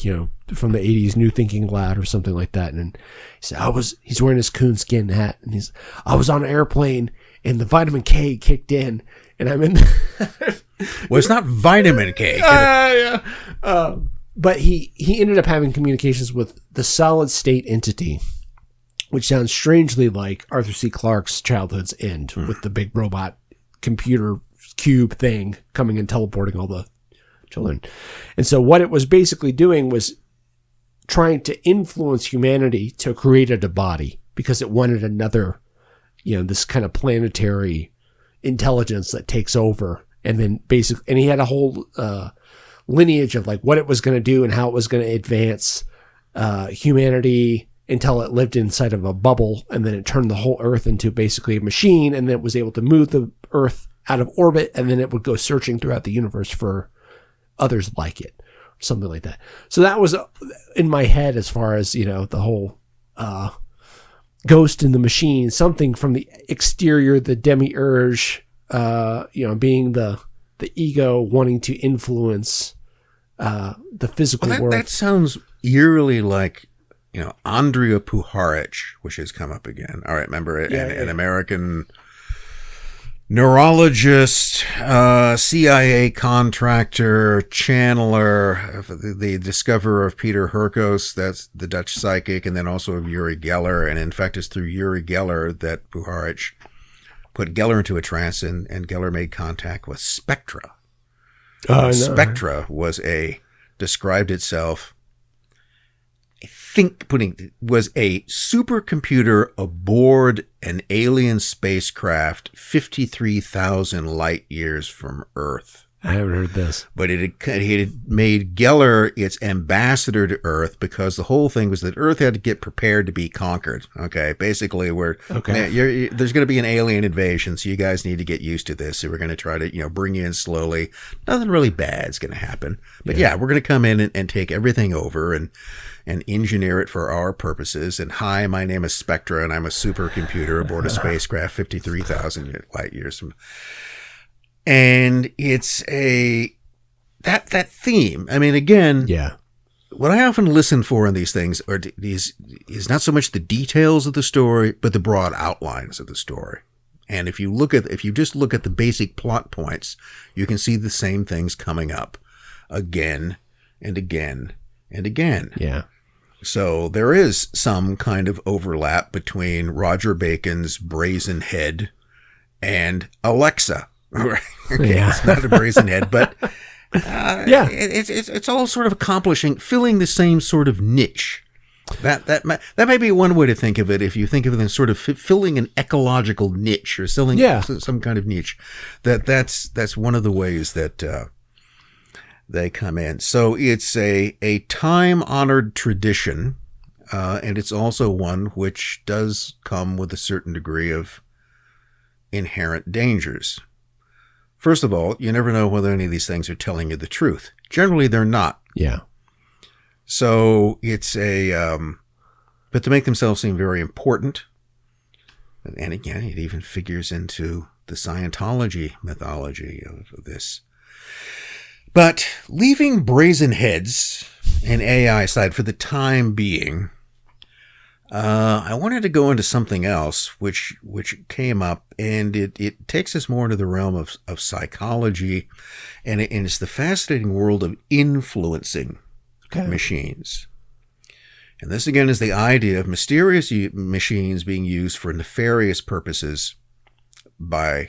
from the 80s, New Thinking Loud or something like that. And he said, he's wearing his coonskin hat, and I was on an airplane and the vitamin K kicked in, and I'm in. Well, it's not vitamin K. But he ended up having communications with the solid state entity, which sounds strangely like Arthur C. Clarke's Childhood's End with the big robot computer cube thing coming and teleporting all the children. And so what it was basically doing was trying to influence humanity to create a body, because it wanted another, this kind of planetary intelligence that takes over. And then and he had a whole lineage of like what it was going to do and how it was going to advance humanity until it lived inside of a bubble, and then it turned the whole Earth into basically a machine, and then it was able to move the Earth out of orbit, and then it would go searching throughout the universe for others like it, or something like that. So that was in my head as far as, the whole ghost in the machine, something from the exterior, the demiurge, being the ego wanting to influence the physical world. That sounds eerily like, Andrea Puharich, which has come up again. All right, remember an American neurologist, CIA contractor, channeler, the discoverer of Peter Hurkos, that's the Dutch psychic, and then also of Uri Geller. And in fact, it's through Uri Geller that Puharich put Geller into a trance, and Geller made contact with Spectra. Spectra described itself, was a supercomputer aboard an alien spacecraft 53,000 light years from Earth. I haven't heard this. But it had made Geller its ambassador to Earth, because the whole thing was that Earth had to get prepared to be conquered. Okay, basically, there's going to be an alien invasion, so you guys need to get used to this. So we're going to try to, bring you in slowly. Nothing really bad's going to happen. But we're going to come in and take everything over and engineer it for our purposes. And hi, my name is Spectra, and I'm a supercomputer aboard a spacecraft 53,000 light years from. And it's that theme. I mean, again, what I often listen for in these things is not so much the details of the story, but the broad outlines of the story. And if you just look at the basic plot points, you can see the same things coming up again and again and again. Yeah. So there is some kind of overlap between Roger Bacon's brazen head and Alexa. Okay, Yeah. it's not a brazen head, but it's all sort of filling the same sort of niche. That may be one way to think of it. If you think of it as sort of filling an ecological niche or filling some kind of niche, that's one of the ways that they come in. So it's a time-honored tradition, and it's also one which does come with a certain degree of inherent dangers. First of all, you never know whether any of these things are telling you the truth. Generally, they're not. Yeah. So it's but to make themselves seem very important, and again, it even figures into the Scientology mythology of this. But leaving brazen heads and AI aside for the time being, I wanted to go into something else which came up, and it takes us more into the realm of psychology, and it's the fascinating world of influencing machines. And this again is the idea of mysterious machines being used for nefarious purposes by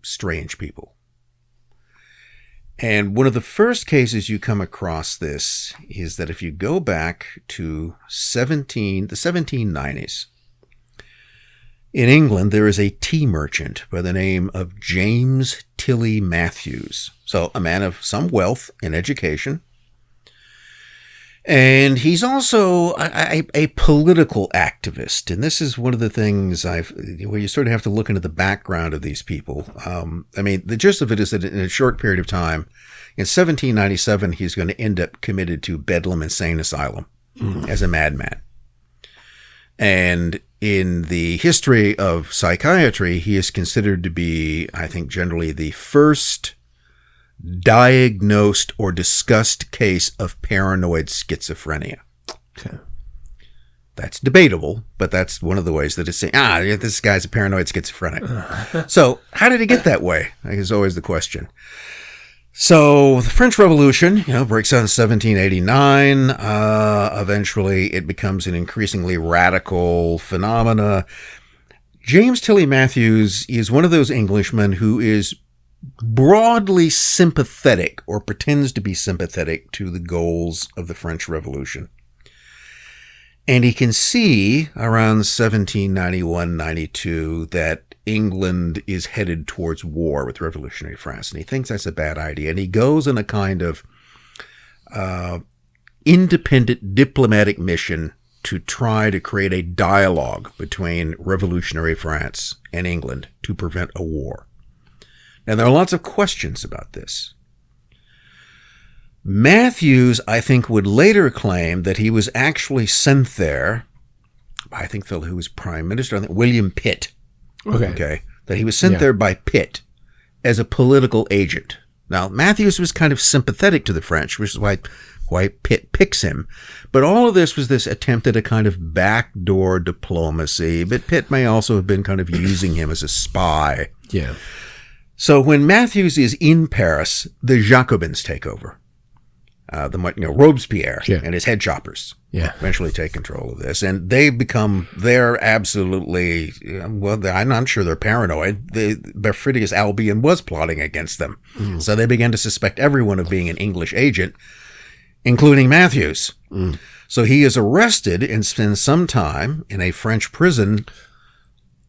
strange people. And one of the first cases you come across this is that if you go back to the 1790s, in England, there is a tea merchant by the name of James Tilley Matthews. So a man of some wealth and education. And he's also a political activist. And this is one of the things where you sort of have to look into the background of these people. I mean, the gist of it is that in a short period of time, in 1797, he's going to end up committed to Bedlam Insane Asylum as a madman. And in the history of psychiatry, he is considered to be, I think, generally the first diagnosed or discussed case of paranoid schizophrenia. Okay. That's debatable, but that's one of the ways that it's saying, this guy's a paranoid schizophrenic. So how did he get that way? Is always the question. So the French Revolution, breaks out in 1789. Eventually it becomes an increasingly radical phenomena. James Tilley Matthews is one of those Englishmen who is broadly sympathetic or pretends to be sympathetic to the goals of the French Revolution. And he can see around 1791-92 that England is headed towards war with revolutionary France. And he thinks that's a bad idea. And he goes on a kind of independent diplomatic mission to try to create a dialogue between revolutionary France and England to prevent a war. Now, there are lots of questions about this. Matthews, I think, would later claim that he was actually sent there, I think who was prime minister, William Pitt. Okay. That he was sent there by Pitt as a political agent. Now, Matthews was kind of sympathetic to the French, which is why Pitt picks him. But all of this was this attempt at a kind of backdoor diplomacy. But Pitt may also have been kind of using him as a spy. Yeah. So when Matthews is in Paris, the Jacobins take over. Robespierre and his head choppers eventually take control of this. And they're absolutely, I'm not sure they're paranoid. Befridius Albion was plotting against them. So they began to suspect everyone of being an English agent, including Matthews. So he is arrested and spends some time in a French prison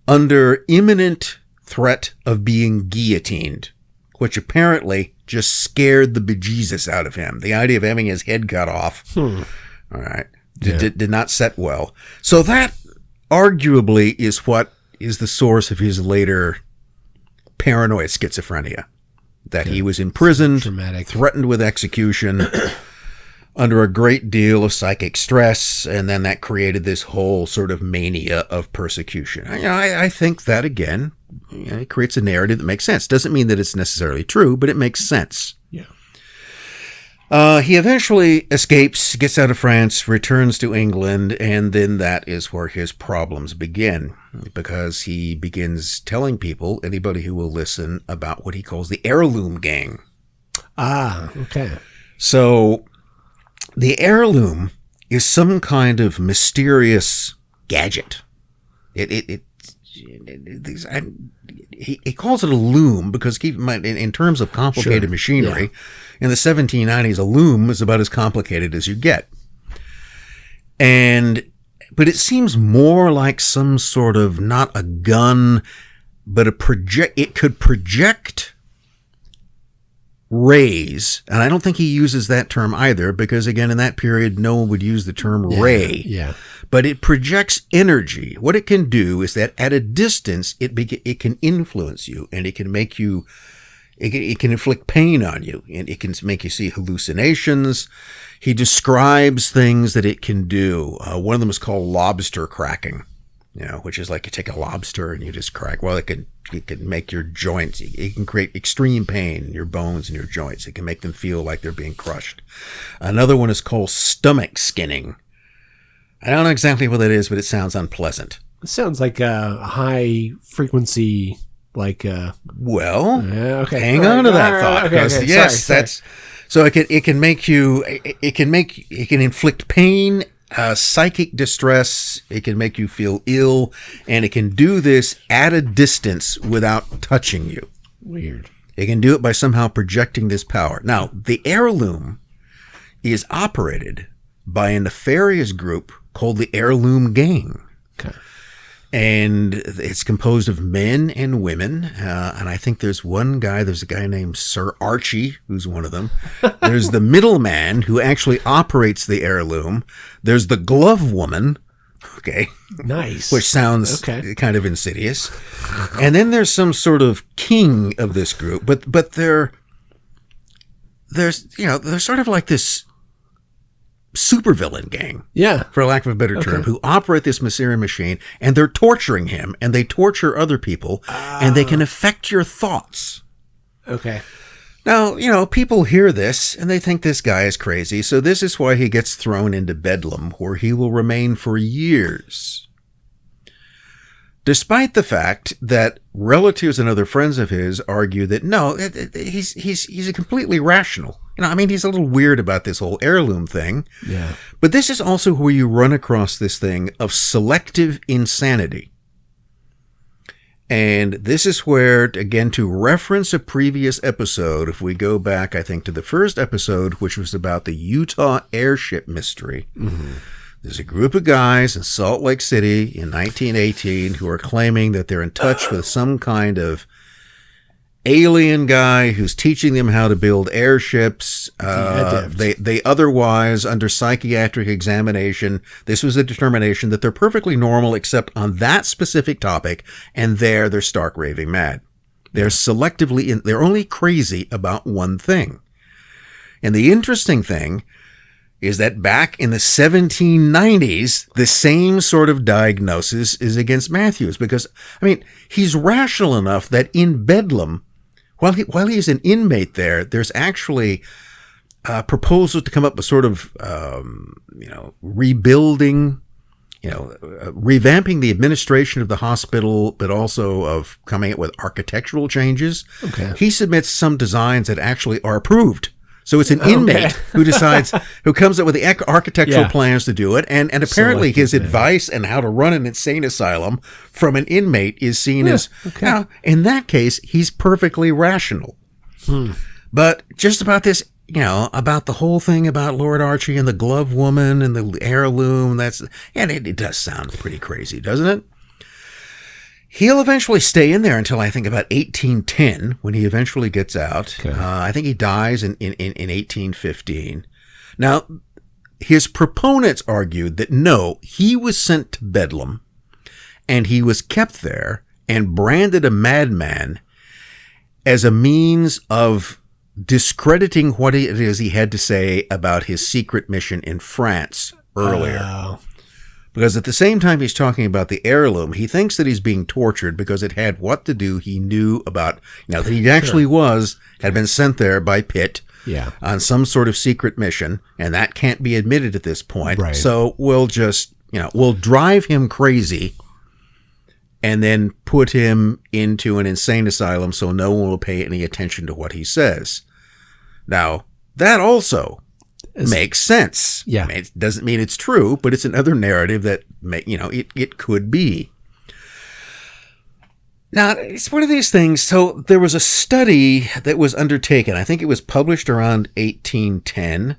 under imminent threat of being guillotined, which apparently just scared the bejesus out of him. The idea of having his head cut off, all right, did not set well. So that arguably is what is the source of his later paranoid schizophrenia, that he was imprisoned, threatened with execution, under a great deal of psychic stress, and then that created this whole sort of mania of persecution. I think that, again, it creates a narrative that makes sense. Doesn't mean that it's necessarily true, but it makes sense. Yeah. He eventually escapes, gets out of France, returns to England, and then that is where his problems begin, because he begins telling people, anybody who will listen, about what he calls the heirloom gang. Ah, okay. So the heirloom is some kind of mysterious gadget. He calls it a loom because keep in mind, in terms of complicated machinery, in the 1790s, a loom is about as complicated as you get. But it seems more like some sort of, not a gun, but it could project rays. And I don't think he uses that term either, because again, in that period, no one would use the term ray. Yeah. But it projects energy. What it can do is that at a distance, it can influence you, and it can make you, it can inflict pain on you, and it can make you see hallucinations. He describes things that it can do. One of them is called lobster cracking, which is like you take a lobster and you just crack. Well, it can make your joints. It can create extreme pain in your bones and your joints. It can make them feel like they're being crushed. Another one is called stomach skinning. I don't know exactly what that is, but it sounds unpleasant. It sounds like a high frequency, like. Well, okay. Hang on to that thought. Okay. Yes, sorry. that's. So it can inflict pain, psychic distress. It can make you feel ill, and it can do this at a distance without touching you. Weird. It can do it by somehow projecting this power. Now, the heirloom is operated by a nefarious group called the Heirloom Gang. Okay. And it's composed of men and women. And I think there's a guy named Sir Archie, who's one of them. There's the middleman who actually operates the heirloom. There's the glove woman. Okay. Nice. Which sounds kind of insidious. And then there's some sort of king of this group, but they're sort of like this supervillain gang, for lack of a better term, who operate this Masseria machine, and they're torturing him, and they torture other people, and they can affect your thoughts. Okay. Now, people hear this, and they think this guy is crazy, so this is why he gets thrown into Bedlam, where he will remain for years. Despite the fact that relatives and other friends of his argue that no, he's a completely rational. He's a little weird about this whole heirloom thing. Yeah. But this is also where you run across this thing of selective insanity. And this is where, again, to reference a previous episode, if we go back, I think, to the first episode, which was about the Utah airship mystery. Mm-hmm. There's a group of guys in Salt Lake City in 1918 who are claiming that they're in touch with some kind of alien guy who's teaching them how to build airships. They otherwise, under psychiatric examination, this was a determination that they're perfectly normal except on that specific topic, and they're stark raving mad. They're they're only crazy about one thing. And the interesting thing is that back in the 1790s, the same sort of diagnosis is against Matthews, because, he's rational enough that in Bedlam, while he's an inmate there's actually a proposal to come up with sort of, rebuilding, revamping the administration of the hospital, but also of coming up with architectural changes. Okay. He submits some designs that actually are approved. So it's an inmate who comes up with the architectural plans to do it. And apparently his advice and how to run an insane asylum from an inmate is seen as, now, in that case, he's perfectly rational. But just about this, about the whole thing about Lord Archie and the glove woman and the heirloom, it does sound pretty crazy, doesn't it? He'll eventually stay in there until I think about 1810, when he eventually gets out. Okay. I think he dies in 1815. Now, his proponents argued that no, he was sent to Bedlam, and he was kept there and branded a madman as a means of discrediting what it is he had to say about his secret mission in France earlier. Because at the same time he's talking about the heirloom, he thinks that he's being tortured because it had what to do he knew about, that he actually had been sent there by Pitt on some sort of secret mission, and that can't be admitted at this point. Right. So we'll just, we'll drive him crazy and then put him into an insane asylum so no one will pay any attention to what he says. Now, that also makes sense. Yeah. It doesn't mean it's true, but it's another narrative that it could be. Now, it's one of these things. So there was a study that was undertaken. I think it was published around 1810.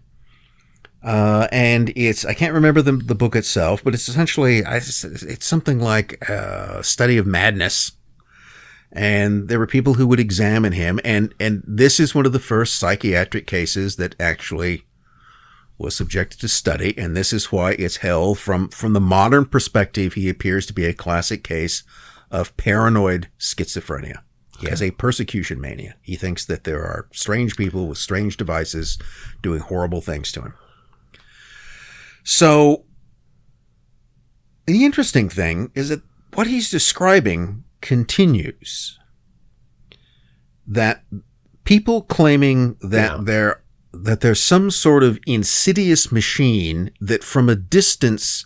And I can't remember the book itself, but it's essentially, it's something like a study of madness. And there were people who would examine him. And this is one of the first psychiatric cases that actually was subjected to study. And this is why it's held from the modern perspective. He appears to be a classic case of paranoid schizophrenia. He has a persecution mania. He thinks that there are strange people with strange devices doing horrible things to him. So the interesting thing is that what he's describing continues. That people claiming that there's some sort of insidious machine that from a distance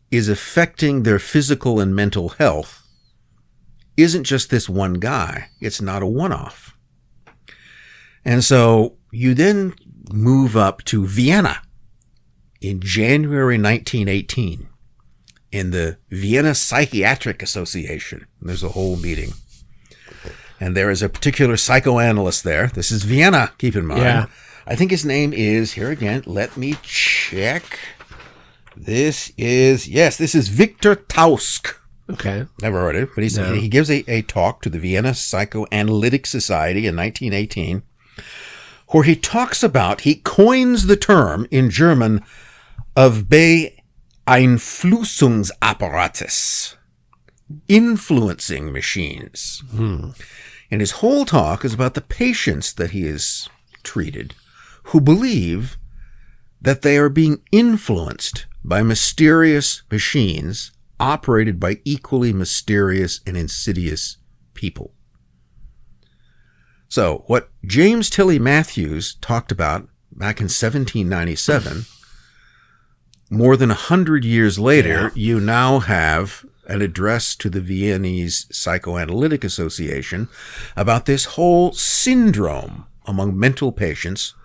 is affecting their physical and mental health isn't just this one guy. It's not a one-off. And so you then move up to Vienna in January 1918 in the Vienna Psychiatric Association. There's a whole meeting. And there is a particular psychoanalyst there. This is Vienna, keep in mind. Yeah. I think his name is, here again, let me check. This is Victor Tausk. Okay. Never heard of it, but he gives a talk to the Vienna Psychoanalytic Society in 1918 where he coins the term in German of Beeinflussungsapparatus, influencing machines. And his whole talk is about the patients that he has treated who believe that they are being influenced by mysterious machines operated by equally mysterious and insidious people. So what James Tilly Matthews talked about back in 1797, more than 100 years later, you now have an address to the Viennese Psychoanalytic Association about this whole syndrome among mental patients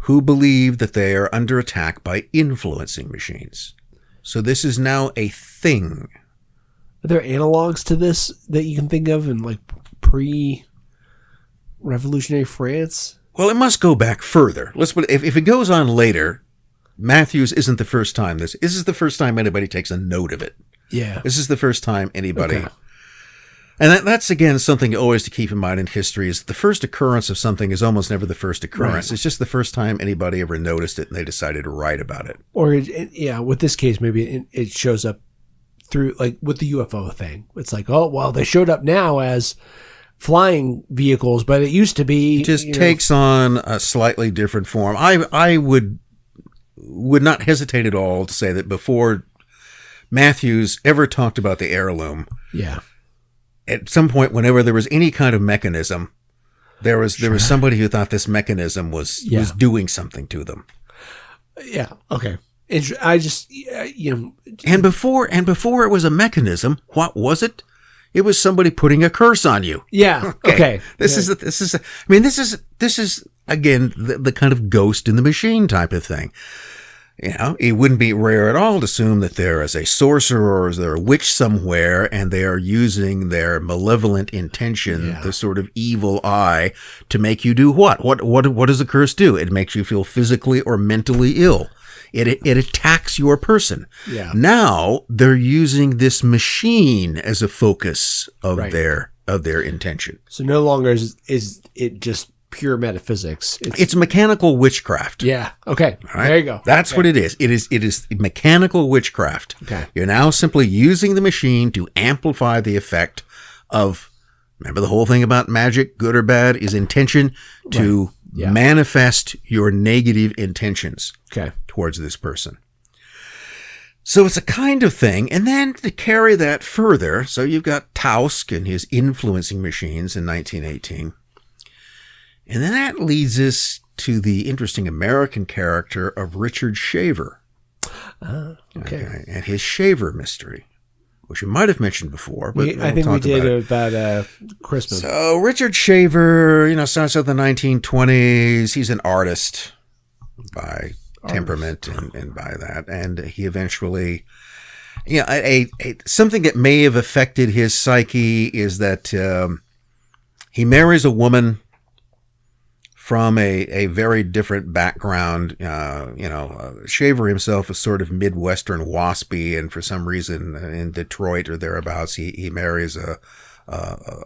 who believe that they are under attack by influencing machines. So this is now a thing. Are there analogs to this that you can think of in like pre-revolutionary France? Well, it must go back further. If it goes on later, Matthews isn't the first time. This is the first time anybody takes a note of it. Yeah. This is the first time anybody... Okay. And that's, again, something always to keep in mind in history is the first occurrence of something is almost never the first occurrence. Right. It's just the first time anybody ever noticed it and they decided to write about it. Or, with this case, maybe it shows up through, like, with the UFO thing. It's like, oh, well, they showed up now as flying vehicles, but it used to be... It just takes on a slightly different form. I would not hesitate at all to say that before Matthews ever talked about the heirloom... Yeah. At some point, whenever there was any kind of mechanism, there was somebody who thought this mechanism was doing something to them. Yeah. Okay. I just And before it was a mechanism, what was it? It was somebody putting a curse on you. Yeah. Okay. This is again the kind of ghost in the machine type of thing. It wouldn't be rare at all to assume that there is a sorcerer or is there a witch somewhere and they are using their malevolent intention, the sort of evil eye, to make you do what? What does the curse do? It makes you feel physically or mentally ill. It attacks your person. Yeah. Now they're using this machine as a focus of their intention. So no longer is it just pure metaphysics. It's mechanical witchcraft. Yeah. Okay. Right? There you go. That's what it is. It is mechanical witchcraft. Okay. You're now simply using the machine to amplify the effect of, remember the whole thing about magic, good or bad, is intention to manifest your negative intentions towards this person. So it's a kind of thing. And then to carry that further, so you've got Tausk and his influencing machines in 1918. And then that leads us to the interesting American character of Richard Shaver. Okay. And his Shaver mystery. which we might have mentioned before, but I think we did about Christmas. So Richard Shaver, starts out in the 1920s. He's an artist by temperament and by that, and he eventually, something that may have affected his psyche is that he marries a woman from a very different background. Shaver himself is sort of Midwestern waspy, and for some reason in Detroit or thereabouts, he marries a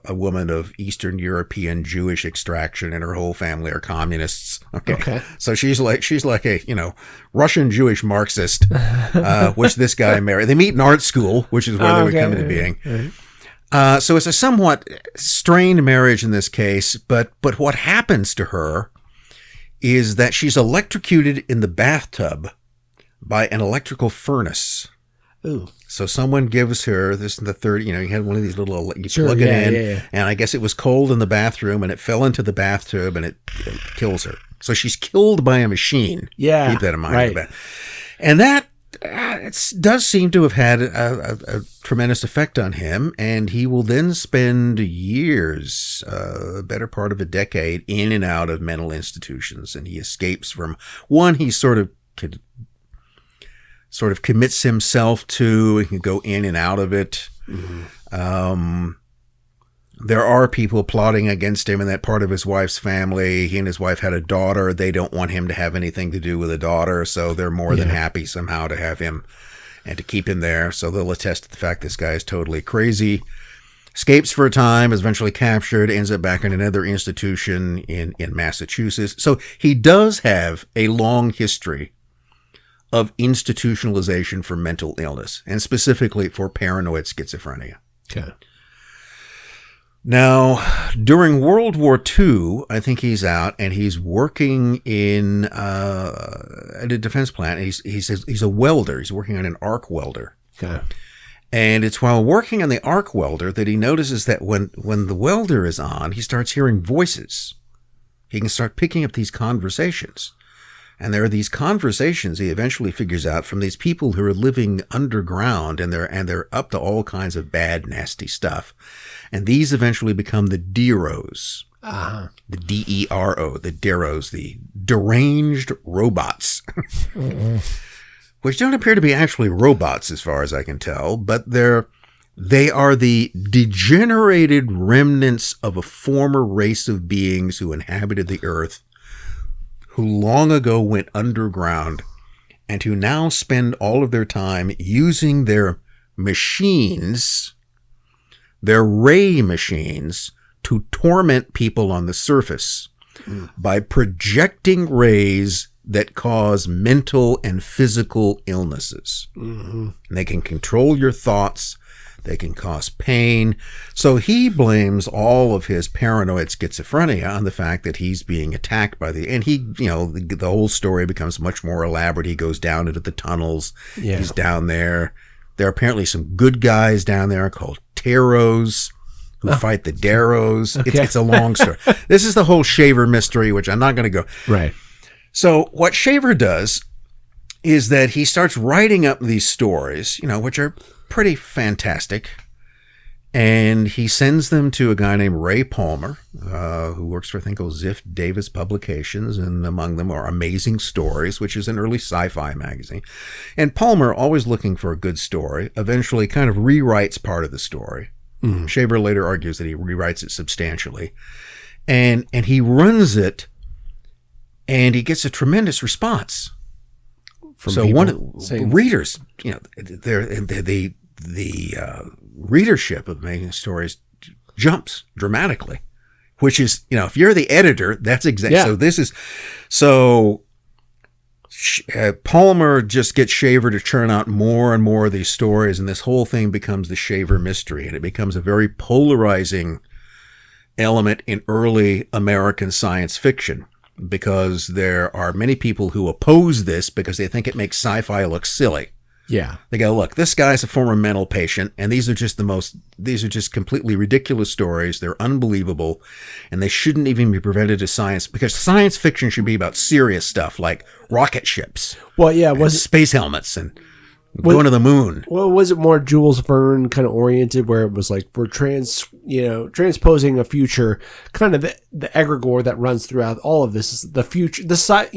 woman of Eastern European Jewish extraction, and her whole family are communists. Okay. So she's like a, Russian Jewish Marxist, which this guy married. They meet in art school, which is where they would come into being. Right. So it's a somewhat strained marriage in this case, but what happens to her is that she's electrocuted in the bathtub by an electrical furnace. Ooh. So someone gives her this in the 30, you had one of these little, you plug it in, and I guess it was cold in the bathroom, and it fell into the bathtub, and it kills her. So she's killed by a machine. Yeah. Keep that in mind. Right. And that it does seem to have had a tremendous effect on him, and he will then spend years, better part of a decade, in and out of mental institutions, and he escapes from one. He sort of commits himself to. He can go in and out of it. Mm-hmm. There are people plotting against him in that part of his wife's family. He and his wife had a daughter. They don't want him to have anything to do with a daughter, so they're more than happy somehow to have him and to keep him there. So they'll attest to the fact this guy is totally crazy. Escapes for a time, is eventually captured, ends up back in another institution in Massachusetts. So he does have a long history of institutionalization for mental illness, and specifically for paranoid schizophrenia. Okay. Now, during World War II, I think he's out and he's working in at a defense plant. He's a welder. He's working on an arc welder. Okay. And it's while working on the arc welder that he notices that when the welder is on, he starts hearing voices. He can start picking up these conversations. And there are these conversations he eventually figures out from these people who are living underground, and they're up to all kinds of bad, nasty stuff. And these eventually become the Deros. Uh-huh. The D-E-R-O, the Deros, the deranged robots. Which don't appear to be actually robots as far as I can tell, but they are the degenerated remnants of a former race of beings who inhabited the earth, who long ago went underground, and who now spend all of their time using their machines, their ray machines, to torment people on the surface by projecting rays that cause mental and physical illnesses. Mm-hmm. And they can control your thoughts. They can cause pain. So he blames all of his paranoid schizophrenia on the fact that he's being attacked by and he, the whole story becomes much more elaborate. He goes down into the tunnels. Yeah. He's down there. There are apparently some good guys down there called Teros who fight the Deros. Okay. It's a long story. This is the whole Shaver mystery, which I'm not going to go. Right. So what Shaver does is that he starts writing up these stories, which are pretty fantastic, and he sends them to a guy named Ray Palmer, who works for, I think, Ziff Davis Publications, and among them are Amazing Stories, which is an early sci-fi magazine. And Palmer, always looking for a good story, eventually kind of rewrites part of the story. Mm-hmm. Shaver later argues that he rewrites it substantially, and he runs it, and he gets a tremendous response. From readers, the readership of Amazing Stories jumps dramatically, which is, if you're the editor, that's exactly. Yeah. Palmer just gets Shaver to churn out more and more of these stories, and this whole thing becomes the Shaver mystery, and it becomes a very polarizing element in early American science fiction, because there are many people who oppose this because they think it makes sci-fi look silly. Yeah. They go, look, this guy's a former mental patient, and these are just completely ridiculous stories. They're unbelievable, and they shouldn't even be presented as science, because science fiction should be about serious stuff like rocket ships. Well, yeah, space helmets and Going to the moon. Well, was it more Jules Verne kind of oriented, where it was like we're transposing a future, kind of the egregore that runs throughout all of this is the future, Star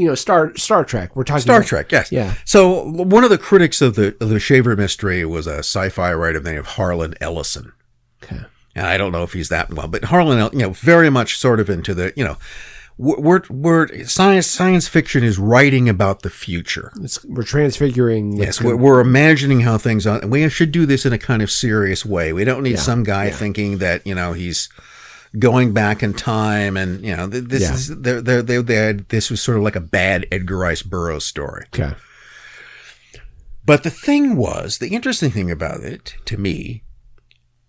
Trek. We're talking Star Trek, yes. Yeah. So one of the critics of the Shaver mystery was a sci-fi writer named Harlan Ellison. Okay. And I don't know if he's that well, but Harlan, very much sort of into the, we're science fiction is writing about the future. We're transfiguring. Yes, we're imagining how things are. And we should do this in a kind of serious way. We don't need some guy thinking that he's going back in time, and this was sort of like a bad Edgar Rice Burroughs story. Okay. But the interesting thing about it to me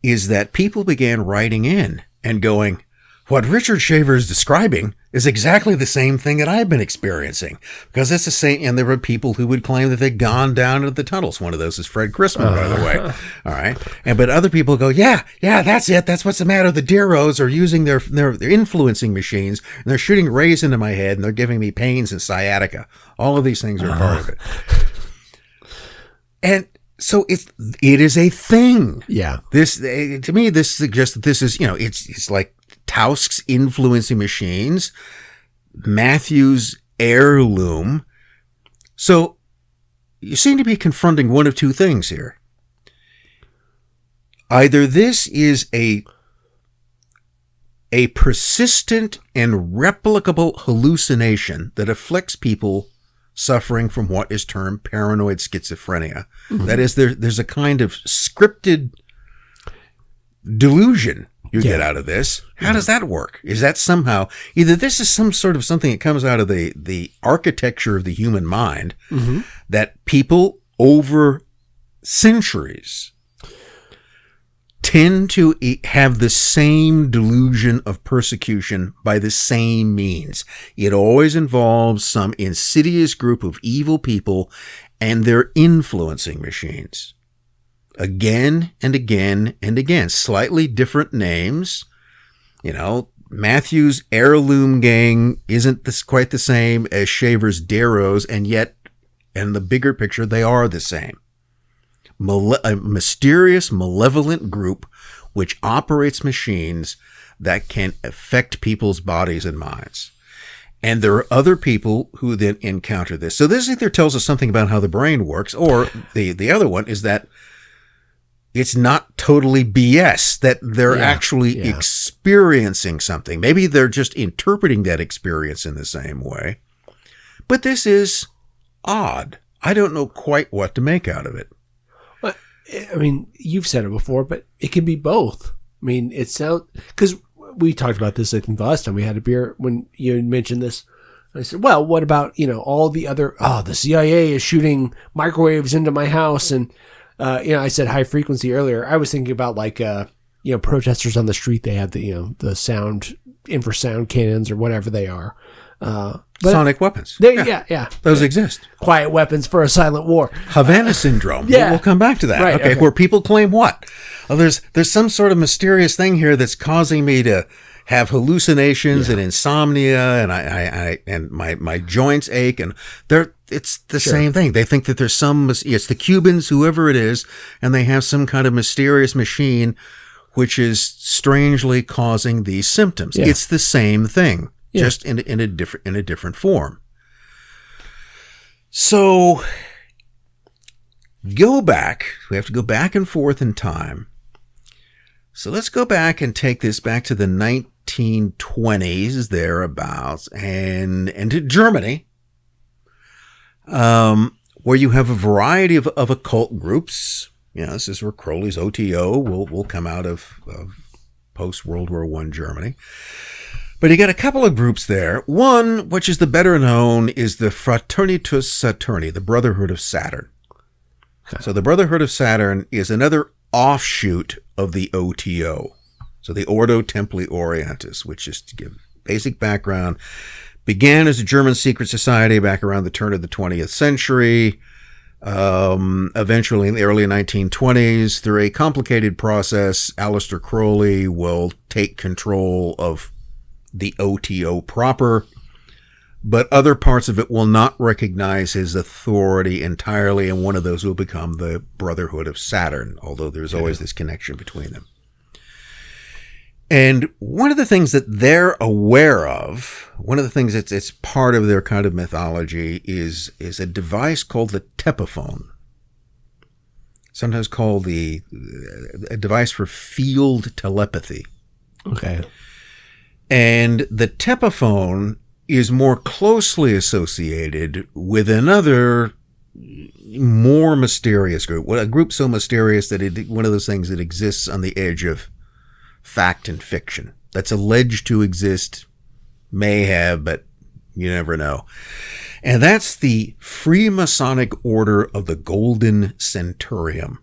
is that people began writing in and going, what Richard Shaver is describing is exactly the same thing that I've been experiencing, because it's the same. And there were people who would claim that they'd gone down into the tunnels. One of those is Fred Chrisman, by the way. All right. But other people go, yeah, that's it. That's what's the matter. The Deros are using their influencing machines, and they're shooting rays into my head, and they're giving me pains and sciatica. All of these things are part of it. And so it is a thing. Yeah. This, to me, this suggests that this is, it's like Tausk's influencing machines, Matthew's heirloom. So you seem to be confronting one of two things here. Either this is a persistent and replicable hallucination that afflicts people suffering from what is termed paranoid schizophrenia. Mm-hmm. That is, there's a kind of scripted delusion you get out of this. How does that work? Is that somehow, either this is some sort of something that comes out of the architecture of the human mind, that people over centuries tend to have the same delusion of persecution by the same means. It always involves some insidious group of evil people and their influencing machines. Again and again and again, slightly different names. Matthew's heirloom gang isn't quite the same as Shaver's Deros, and yet, in the bigger picture, they are the same. A mysterious, malevolent group which operates machines that can affect people's bodies and minds. And there are other people who then encounter this. So this either tells us something about how the brain works, or the other one is that it's not totally BS, that they're actually experiencing something. Maybe they're just interpreting that experience in the same way. But this is odd. I don't know quite what to make out of it. I mean, you've said it before, but it can be both. I mean, it sounds, because we talked about this, I think, the last time we had a beer when you mentioned this. I said, well, what about, all the other, the CIA is shooting microwaves into my house. And, I said high frequency earlier. I was thinking about protesters on the street. They have the infrasound cannons or whatever they are. Sonic weapons. Those exist. Quiet weapons for a silent war. Havana syndrome. We'll come back to that. Right, okay. Where people claim what? Oh, there's some sort of mysterious thing here that's causing me to have hallucinations and insomnia, and I my joints ache, and it's the same thing. They think that there's it's the Cubans, whoever it is, and they have some kind of mysterious machine which is strangely causing these symptoms. Yeah. It's the same thing, just in a different form. So go back. We have to go back and forth in time. So let's go back and take this back to the 1920s, thereabouts, and to Germany, where you have a variety of occult groups. This is where Crowley's OTO will come out of post-World War I Germany. But you got a couple of groups there. One, which is the better known, is the Fraternitas Saturni, the Brotherhood of Saturn. Okay. So the Brotherhood of Saturn is another offshoot of the OTO. So the Ordo Templi Orientis, which is, to give basic background, began as a German secret society back around the turn of the 20th century. Eventually in the early 1920s, through a complicated process, Aleister Crowley will take control of the OTO proper, but other parts of it will not recognize his authority entirely, and one of those will become the Brotherhood of Saturn, although there's always this connection between them. And one of the things that they're aware of, one of the things that's it's part of their kind of mythology is a device called the tepophone, sometimes called a device for field telepathy. Okay. And the tepophone is more closely associated with another more mysterious group. Well, a group so mysterious that one of those things that exists on the edge of fact and fiction, that's alleged to exist, may have, but you never know. And that's the Freemasonic Order of the Golden Centurion.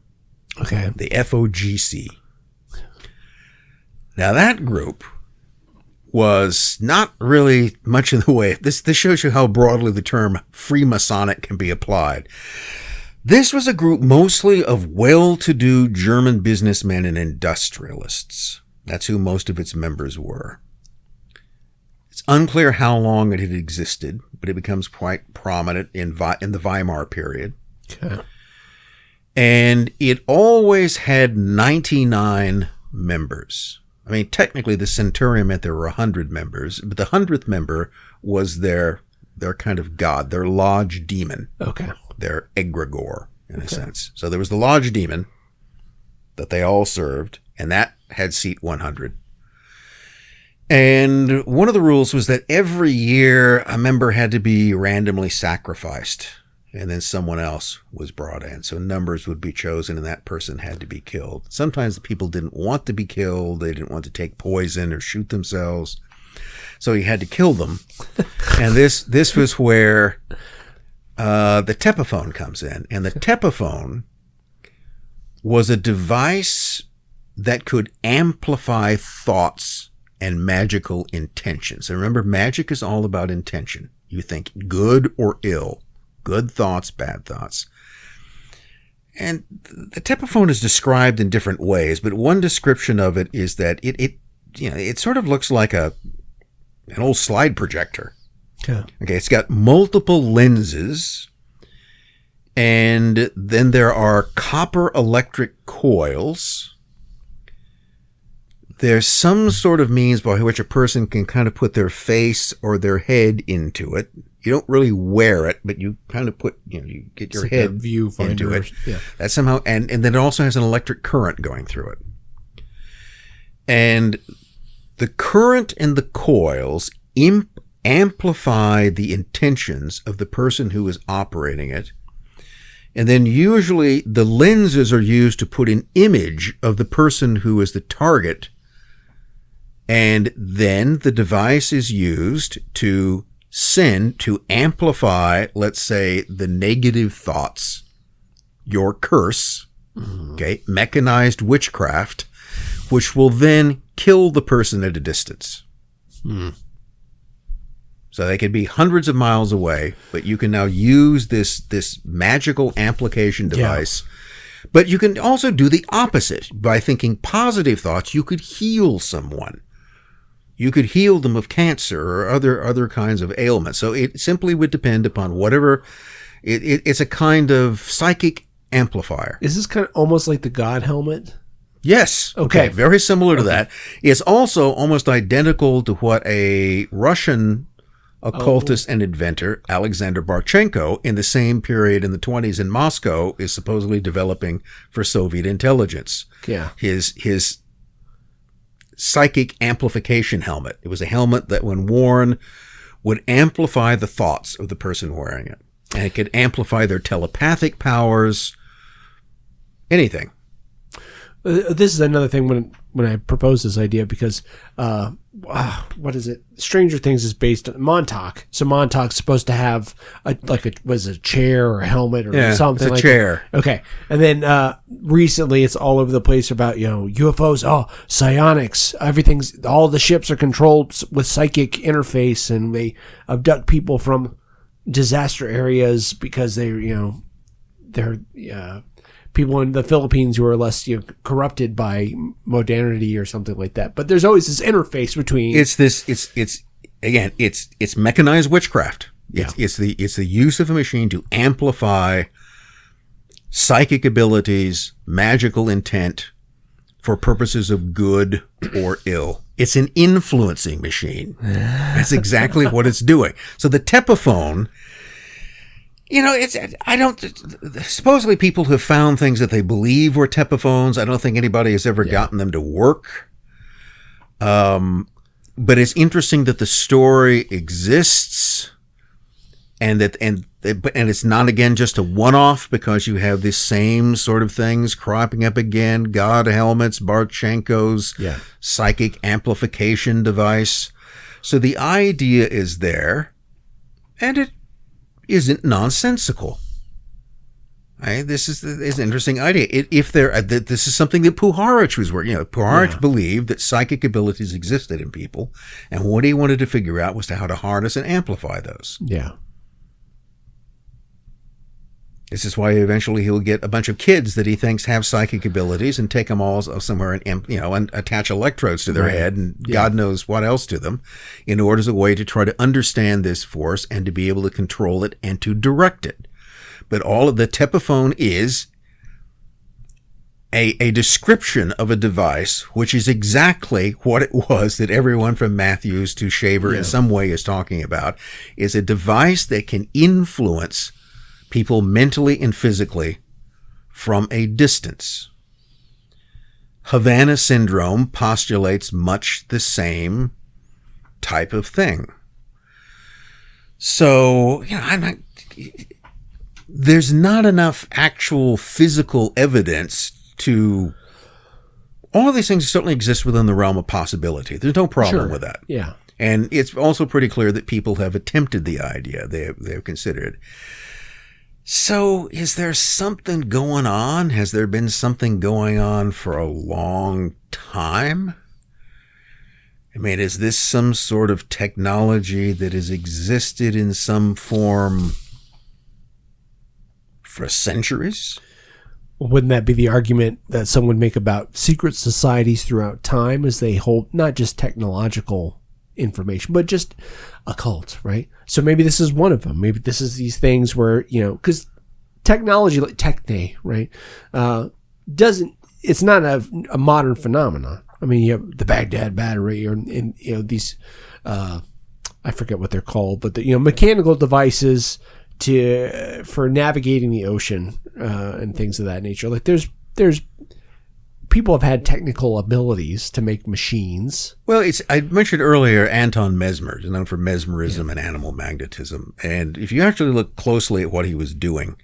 Okay. The FOGC. Now that group was not really much in the way. This shows you how broadly the term Freemasonic can be applied. This was a group mostly of well-to-do German businessmen and industrialists. That's who most of its members were. It's unclear how long it had existed, but it becomes quite prominent in the Weimar period. Okay. And it always had 99 members. I mean, technically the Centurion meant there were 100 members, but the 100th member was their kind of god, their lodge demon. Okay. Their egregore, in a sense. So there was the lodge demon that they all served, and that had seat 100. And one of the rules was that every year a member had to be randomly sacrificed, and then someone else was brought in. So numbers would be chosen, and that person had to be killed. Sometimes the people didn't want to be killed. They didn't want to take poison or shoot themselves. So you had to kill them. And this was where the tepophone comes in. And the tepophone was a device that could amplify thoughts and magical intentions. And remember, magic is all about intention. You think good or ill. Good thoughts, bad thoughts. And the tepophone is described in different ways, but one description of it is that it sort of looks like an old slide projector. Okay. Okay, it's got multiple lenses, and then there are copper electric coils. There's some sort of means by which a person can kind of put their face or their head into it. You don't really wear it, but you kind of put, you get your head into it. Yeah. That's somehow, and then it also has an electric current going through it. And the current in the coils amplify the intentions of the person who is operating it. And then usually the lenses are used to put an image of the person who is the target. And then the device is used to amplify, let's say, the negative thoughts, your curse, okay, mechanized witchcraft, which will then kill the person at a distance. So they could be hundreds of miles away, but you can now use this magical amplification device. Yeah. But you can also do the opposite. By thinking positive thoughts, you could heal someone. You could heal them of cancer or other kinds of ailments. So it simply would depend upon whatever. It's a kind of psychic amplifier. Is this kind of almost like the God helmet? Yes. Okay. Very similar to that. It's also almost identical to what a Russian occultist and inventor, Alexander Barchenko, in the same period in the 1920s in Moscow, is supposedly developing for Soviet intelligence. Yeah. His psychic amplification helmet. It was a helmet that, when worn, would amplify the thoughts of the person wearing it. And it could amplify their telepathic powers, anything. This is another thing when I proposed this idea, because what is it? Stranger Things is based on Montauk. So Montauk's supposed to have a chair or a helmet or something. It's a chair. That. Okay, and then recently it's all over the place about UFOs. Oh, psionics. All the ships are controlled with psychic interface, and they abduct people from disaster areas because they're people in the Philippines who are less corrupted by modernity or something like that. But there's always this interface between. It's again, it's mechanized witchcraft. It's the use of a machine to amplify psychic abilities, magical intent for purposes of good or ill. It's an influencing machine. That's exactly what it's doing. So the Tepophone, supposedly people have found things that they believe were Tepophones. I don't think anybody has ever gotten them to work. But it's interesting that the story exists, and it's not, again, just a one-off, because you have this same sort of things cropping up again. God helmets, Barchenko's psychic amplification device. So the idea is there, and it isn't nonsensical. Right? This is an interesting idea. This is something that Puharich was working. Puharich believed that psychic abilities existed in people, and what he wanted to figure out was how to harness and amplify those. Yeah. This is why eventually he'll get a bunch of kids that he thinks have psychic abilities and take them all somewhere and attach electrodes to their head and God knows what else to them, in order as a way to try to understand this force and to be able to control it and to direct it. But all of the Tepophone is a description of a device, which is exactly what it was that everyone from Matthews to Shaver in some way is talking about, is a device that can influence people mentally and physically from a distance. Havana syndrome postulates much the same type of thing. So, there's not enough actual physical evidence to... All of these things certainly exist within the realm of possibility. There's no problem with that. Yeah. And it's also pretty clear that people have attempted the idea. They have considered it. So is there something going on? Has there been something going on for a long time? I mean, is this some sort of technology that has existed in some form for centuries? Well, wouldn't that be the argument that some would make about secret societies throughout time, as they hold not just technological information, but just occult, right? So maybe this is one of them. Maybe this is these things where, because technology, like techne, right, it's not a modern phenomenon. I mean, you have the Baghdad battery, or these, I forget what they're called, but the mechanical devices for navigating the ocean and things of that nature. Like there's people have had technical abilities to make machines. Well, I mentioned earlier Anton Mesmer is known for mesmerism and animal magnetism. And if you actually look closely at what he was doing,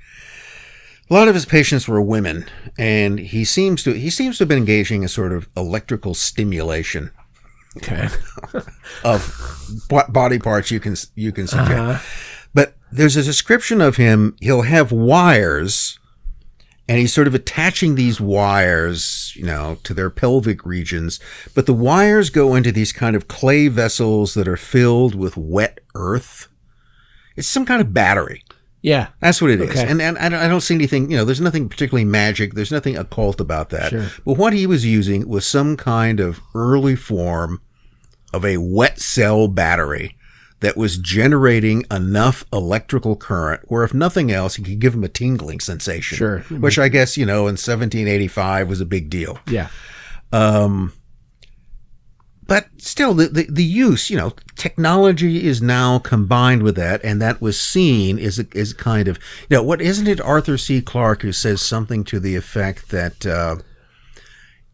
a lot of his patients were women, and he seems to have been engaging in sort of electrical stimulation of body parts you can suggest. But there's a description of him. He'll have wires, and he's sort of attaching these wires, to their pelvic regions. But the wires go into these kind of clay vessels that are filled with wet earth. It's some kind of battery. Yeah. That's what it is. And I don't see anything, there's nothing particularly magic. There's nothing occult about that. Sure. But what he was using was some kind of early form of a wet cell battery that was generating enough electrical current where, if nothing else, you could give him a tingling sensation. Sure. Which I guess, in 1785 was a big deal. Yeah. But still, the use, technology is now combined with that, and that was seen as kind of, what isn't it Arthur C. Clarke who says something to the effect that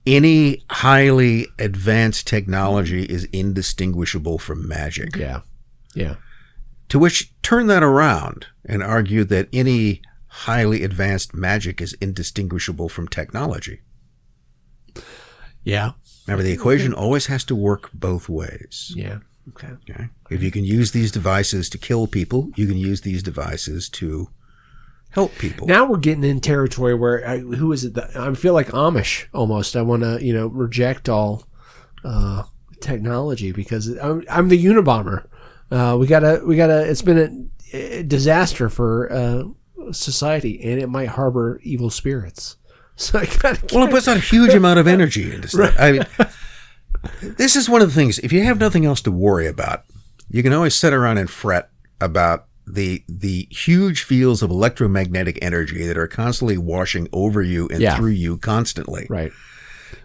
any highly advanced technology is indistinguishable from magic. Yeah. Yeah. To which turn that around and argue that any highly advanced magic is indistinguishable from technology. Yeah. Remember, the equation always has to work both ways. Yeah. Okay. If you can use these devices to kill people, you can use these devices to help people. Now we're getting in territory where, who is it? I feel like Amish almost. I want to, reject all technology because I'm the Unabomber. We gotta. It's been a disaster for society, and it might harbor evil spirits. So I gotta. Well, it puts out a huge amount of energy into stuff. Right. I mean, this is one of the things. If you have nothing else to worry about, You can always sit around and fret about the huge fields of electromagnetic energy that are constantly washing over you and through you constantly. Right.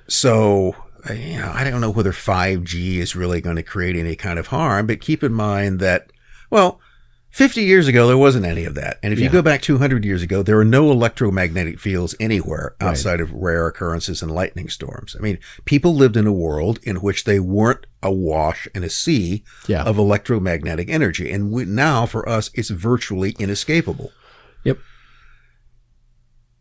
So, I don't know whether 5G is really going to create any kind of harm, but keep in mind that, 50 years ago, there wasn't any of that. And if you go back 200 years ago, there were no electromagnetic fields anywhere outside of rare occurrences and lightning storms. I mean, people lived in a world in which they weren't awash in a sea of electromagnetic energy. And now, for us, it's virtually inescapable. Yep.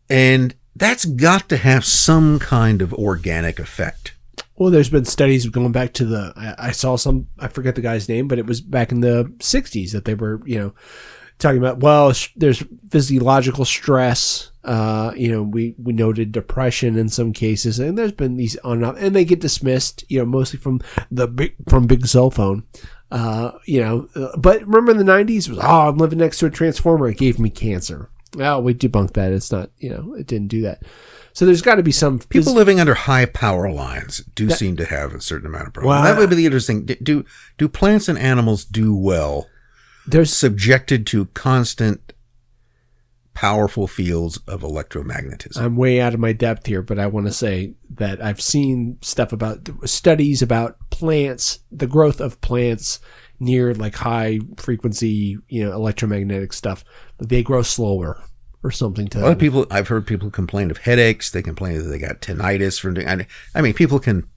And that's got to have some kind of organic effect. Well, there's been studies going back to I saw some, I forget the guy's name, but it was back in the 60s that they were, talking about, there's physiological stress. We noted depression in some cases, and there's been these on and off, and they get dismissed, mostly from big cell phone. But remember in the 90s, it was, I'm living next to a transformer. It gave me cancer. Oh, we debunked that. It's not, it didn't do that. So there's got to be some people living under high power lines seem to have a certain amount of problems. That would be the interesting. Do plants and animals do well? They're subjected to constant, powerful fields of electromagnetism. I'm way out of my depth here, but I want to say that I've seen studies about plants, the growth of plants near like high frequency, electromagnetic stuff. They grow slower. Or something to a lot of people. I've heard people complain of headaches. They complain that they got tinnitus from. I mean, people can.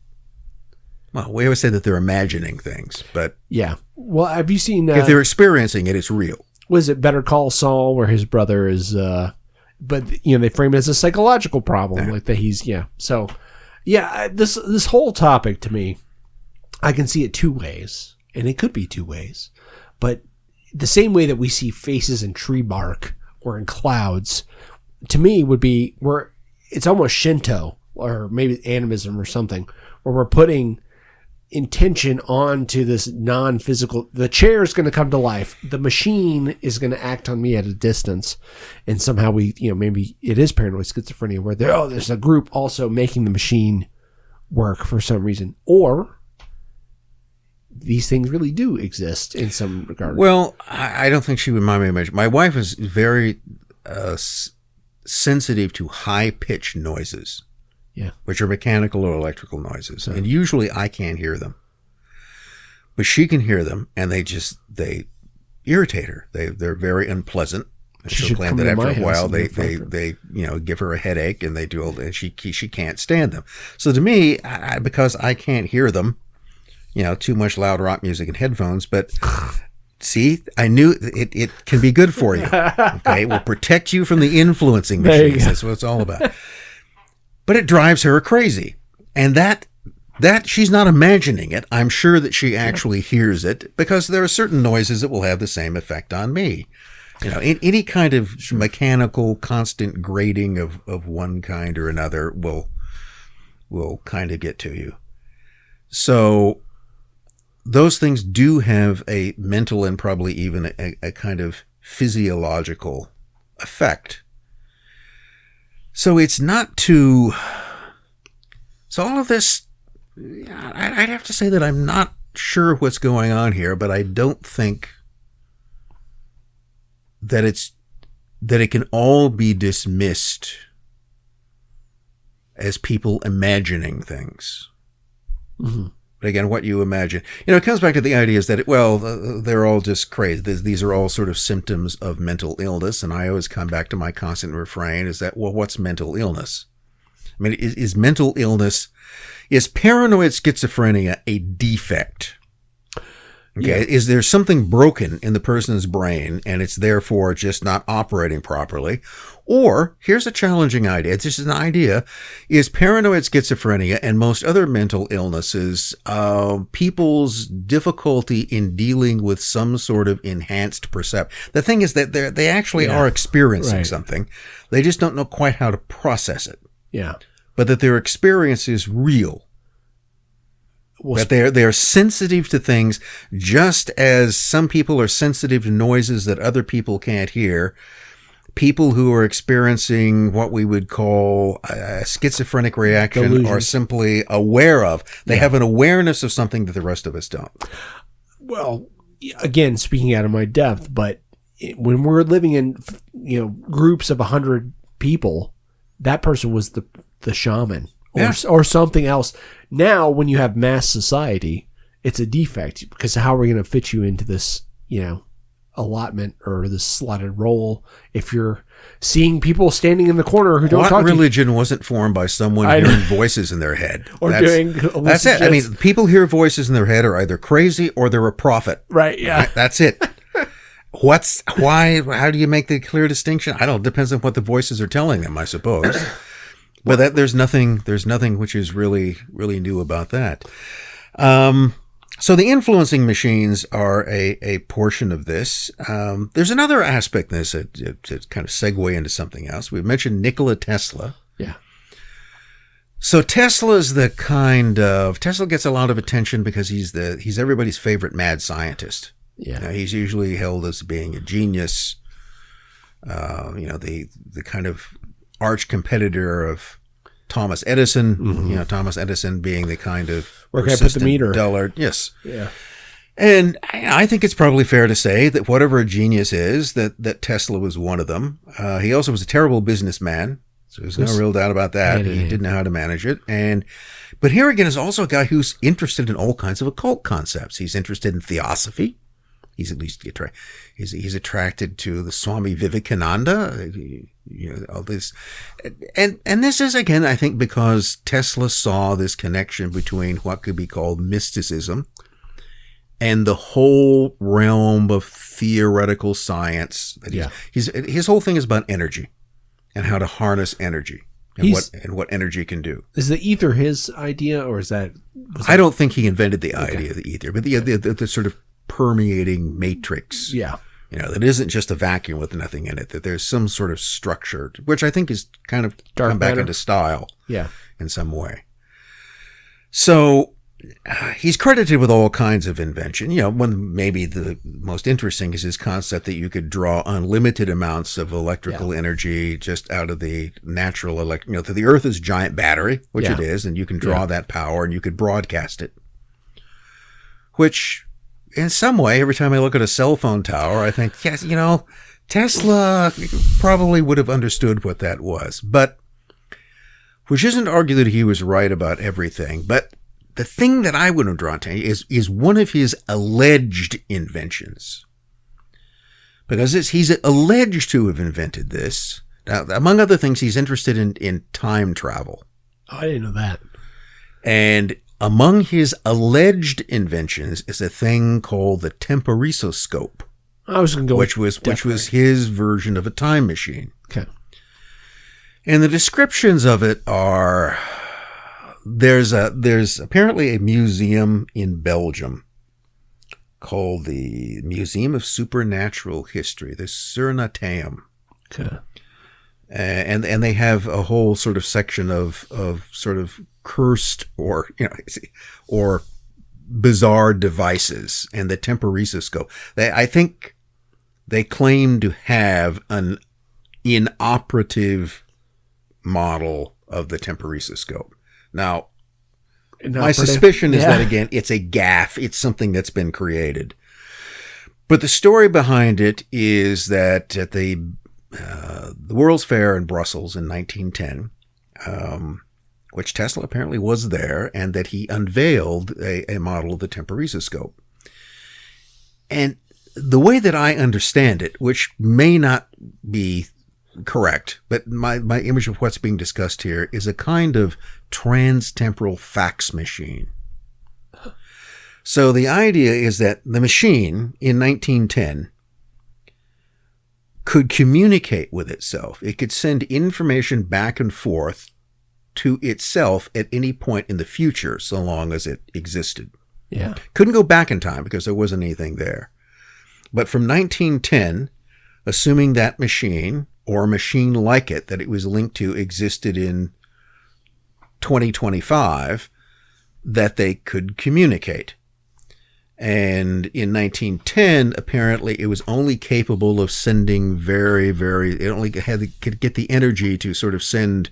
Well, we always say that they're imagining things, but yeah. Well, have you seen? If they're experiencing it, it's real. Was it Better Call Saul, where his brother is? But they frame it as a psychological problem, like that he's So, this whole topic to me, I can see it two ways, and it could be two ways, but the same way that we see faces in tree bark or in clouds, to me would be where it's almost Shinto or maybe animism or something, where we're putting intention onto this non-physical. The chair is going to come to life. The machine is going to act on me at a distance, and somehow we, maybe it is paranoid schizophrenia where there's a group also making the machine work for some reason, or these things really do exist in some regard. Well, I don't think she would mind me mentioning. My wife is very sensitive to high-pitched noises, which are mechanical or electrical noises. And usually I can't hear them. But she can hear them, and they irritate her. They're very unpleasant. And she'll claim that after a while they give her a headache, and they do all, and she can't stand them. So to me, because I can't hear them, too much loud rock music and headphones, but see, I knew it can be good for you. Okay, it will protect you from the influencing machines. That's what it's all about. But it drives her crazy. And that she's not imagining it. I'm sure that she actually hears it, because there are certain noises that will have the same effect on me. Any kind of mechanical constant grating of one kind or another will kind of get to you. So those things do have a mental and probably even a kind of physiological effect. So it's not too... So all of this, I'd have to say that I'm not sure what's going on here, but I don't think that it can all be dismissed as people imagining things. Mm-hmm. But again, what you imagine, it comes back to the idea is that, they're all just crazy. These are all sort of symptoms of mental illness. And I always come back to my constant refrain is that, what's mental illness? I mean, is mental illness, is paranoid schizophrenia a defect? Okay. Yeah. Is there something broken in the person's brain and it's therefore just not operating properly? Or here's a challenging idea. This is an idea. Is paranoid schizophrenia and most other mental illnesses, people's difficulty in dealing with some sort of enhanced perception? The thing is that they actually are experiencing something. They just don't know quite how to process it. Yeah. But that their experience is real. That they are sensitive to things just as some people are sensitive to noises that other people can't hear. People who are experiencing what we would call a schizophrenic reaction delusion are simply aware of. They have an awareness of something that the rest of us don't. Well, again, speaking out of my depth, but when we're living in, groups of 100 people, that person was the shaman or something else. Now, when you have mass society, it's a defect, because how are we going to fit you into this, allotment or this slotted role if you're seeing people standing in the corner who don't talk to you? What religion wasn't formed by someone hearing voices in their head? That's it. I mean, people hear voices in their head are either crazy or they're a prophet. Right, yeah. Right? That's it. How do you make the clear distinction? I don't know. It depends on what the voices are telling them, I suppose. But there's nothing which is really, really new about that. So the influencing machines are a portion of this. There's another aspect in this to kind of segue into something else. We've mentioned Nikola Tesla. Yeah. So Tesla's Tesla gets a lot of attention because he's everybody's favorite mad scientist. Yeah. He's usually held as being a genius. The kind of arch competitor of Thomas Edison. Mm-hmm. Thomas Edison being the kind of where can I put the meter? Dullard. Yes. Yeah. And I think it's probably fair to say that whatever a genius is, that Tesla was one of them. He also was a terrible businessman. So there's no real doubt about that. He didn't know how to manage it. But here again is also a guy who's interested in all kinds of occult concepts. He's interested in theosophy. He's at least he's attracted to the Swami Vivekananda, all this, and this is again, I think, because Tesla saw this connection between what could be called mysticism and the whole realm of theoretical science. His whole thing is about energy and how to harness energy and what energy can do. Is the ether his idea, or is that? I don't think he invented the idea of the ether, but the sort of permeating matrix. Yeah. That isn't just a vacuum with nothing in it, that there's some sort of structure, which I think is kind of come back into style in some way. So he's credited with all kinds of invention. One maybe the most interesting is his concept that you could draw unlimited amounts of electrical energy just out of the natural the Earth is a giant battery, which it is, and you can draw that power and you could broadcast it. Which, in some way, every time I look at a cell phone tower, I think, yes, Tesla probably would have understood what that was. But, which isn't to argue that he was right about everything, but the thing that I would have drawn to is one of his alleged inventions. Because he's alleged to have invented this. Now, among other things, he's interested in time travel. Oh, I didn't know that. And among his alleged inventions is a thing called the temporisoscope. I was going to go which was his version of a time machine. Okay. And the descriptions of it are, there's apparently a museum in Belgium called the Museum of Supernatural History, the Surnateum. Okay. And they have a whole sort of section of sort of cursed or bizarre devices, and the temporisoscope. I think they claim to have an inoperative model of the temporisoscope. Now, my suspicion is that, again, it's a gaffe. It's something that's been created. But the story behind it is that at the World's Fair in Brussels in 1910, which Tesla apparently was there, and that he unveiled a model of the temporisoscope. And the way that I understand it, which may not be correct, but my image of what's being discussed here is a kind of trans-temporal fax machine. So the idea is that the machine in 1910 could communicate with itself. It could send information back and forth to itself at any point in the future, so long as it existed. Yeah. Couldn't go back in time because there wasn't anything there. But from 1910, assuming that machine or a machine like it that it was linked to existed in 2025, that they could communicate. And in 1910, apparently it was only capable of sending it only could get the energy to sort of send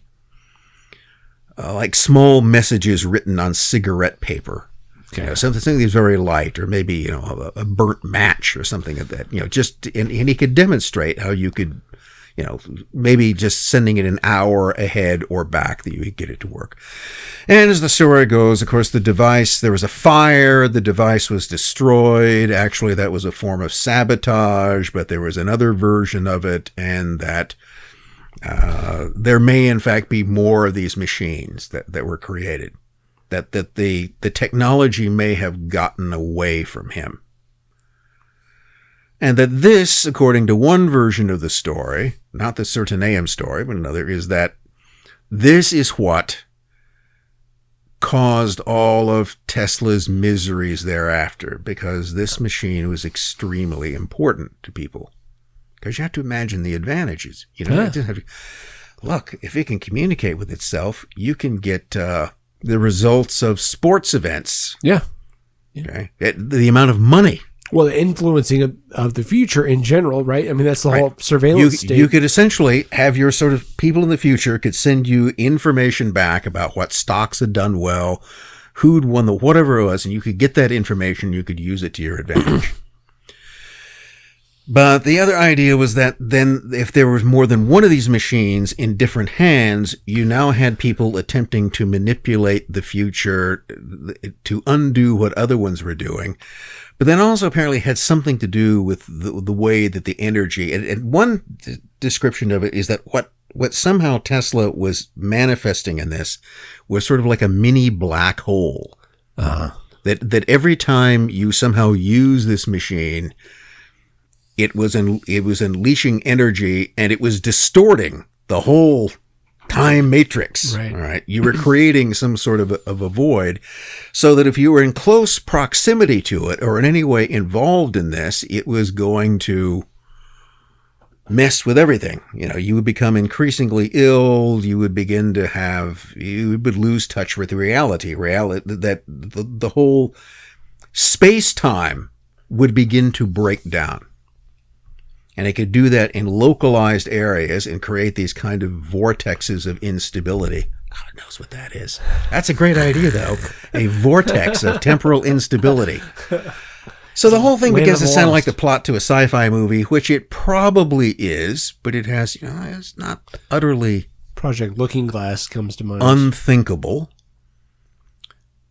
like small messages written on cigarette paper. Okay. You know, something that's very light, or maybe, you know, a burnt match or something like that. You know, just and he could demonstrate how you could, you know, maybe just sending it an hour ahead or back that you could get it to work. And as the story goes, of course, there was a fire, the device was destroyed. Actually, that was a form of sabotage, but there was another version of it, and that there may in fact be more of these machines that were created. That the technology may have gotten away from him. And that this, according to one version of the story, not the Certinaeum story, but another, is that this is what caused all of Tesla's miseries thereafter, because this machine was extremely important to people. Because you have to imagine the advantages. You know, it doesn't have to, look, if it can communicate with itself, you can get the results of sports events. Yeah. Okay. The amount of money. Well, the influencing of the future in general, right? I mean, that's the whole surveillance state. You could essentially have your sort of people in the future could send you information back about what stocks had done well, who'd won the whatever it was, and you could get that information. You could use it to your advantage. But the other idea was that then if there was more than one of these machines in different hands, you now had people attempting to manipulate the future to undo what other ones were doing. But then also apparently had something to do with the way that the energy, and one description of it is that what somehow Tesla was manifesting in this was sort of like a mini black hole. That every time you somehow use this machine, it was unleashing energy, and it was distorting the whole time matrix. Right. All right. You were creating some sort of a void, so that if you were in close proximity to it or in any way involved in this, it was going to mess with everything. You know, you would become increasingly ill. You would begin to you would lose touch with reality, that the whole space-time would begin to break down. And it could do that in localized areas and create these kind of vortexes of instability. God knows what that is. That's a great idea, though. A vortex of temporal instability. So the whole thing begins to sound like the plot to a sci-fi movie, which it probably is, but it has, you know, it's not utterly Project Looking Glass comes to mind. unthinkable.